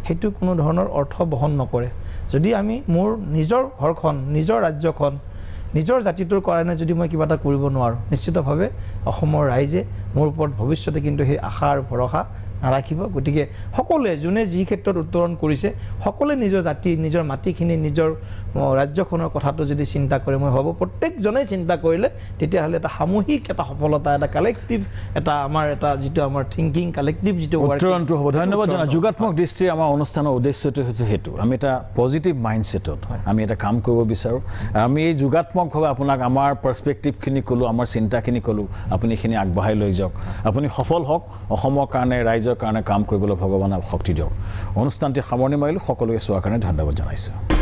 সেইটো কোনো ধৰণৰ অৰ্থ বহন নকৰে যদি আমি মোৰ নিজৰ ঘৰখন নিজৰ ৰাজ্যখন নিজৰ জাতিটোৰ কাৰণে যদি মই কিবা এটা কৰিব নোৱাৰোঁ নিশ্চিতভাৱে অসমৰ ৰাইজে মোৰ ওপৰত ভৱিষ্যতে কিন্তু সেই আশা আৰু ভৰসা নাৰাখিব গতিকে সকলোৱে যোনে যি ক্ষেত্ৰত উত্তৰণ কৰিছে সকলোৱে নিজৰ জাতি নিজৰ মাটিখিনি নিজৰ ৰাজ্যখনৰ কথাটো যদি চিন্তা কৰে মই ভাবোঁ প্ৰত্যেকজনে চিন্তা কৰিলে তেতিয়াহ'লে এটা সামূহিক এটা সফলতা এটা কালেক্টিভ এটা আমাৰ এটা যিটো আমাৰ থিংকিং কালেক্টিভ যিটো উত্তৰণটো হ'ব ধন্যবাদ জনাই যোগাত্মক দৃষ্টিৰ আমাৰ অনুষ্ঠানৰ উদ্দেশ্যটো হৈছে সেইটো আমি এটা পজিটিভ মাইণ্ডছেটত আমি এটা কাম কৰিব বিচাৰোঁ আমি এই যোগাত্মকভাৱে আপোনাক আমাৰ পাৰ্চপেক্টিভখিনি ক'লোঁ আমাৰ চিন্তাখিনি ক'লোঁ আপুনি এইখিনি আগবঢ়াই লৈ যাওক আপুনি সফল হওক অসমৰ কাৰণে ৰাইজৰ কাৰণে কাম কৰিবলৈ ভগৱানে শক্তি দিয়ক অনুষ্ঠানটি সামৰণি মাৰিলোঁ সকলোকে চোৱাৰ কাৰণে ধন্যবাদ জনাইছোঁ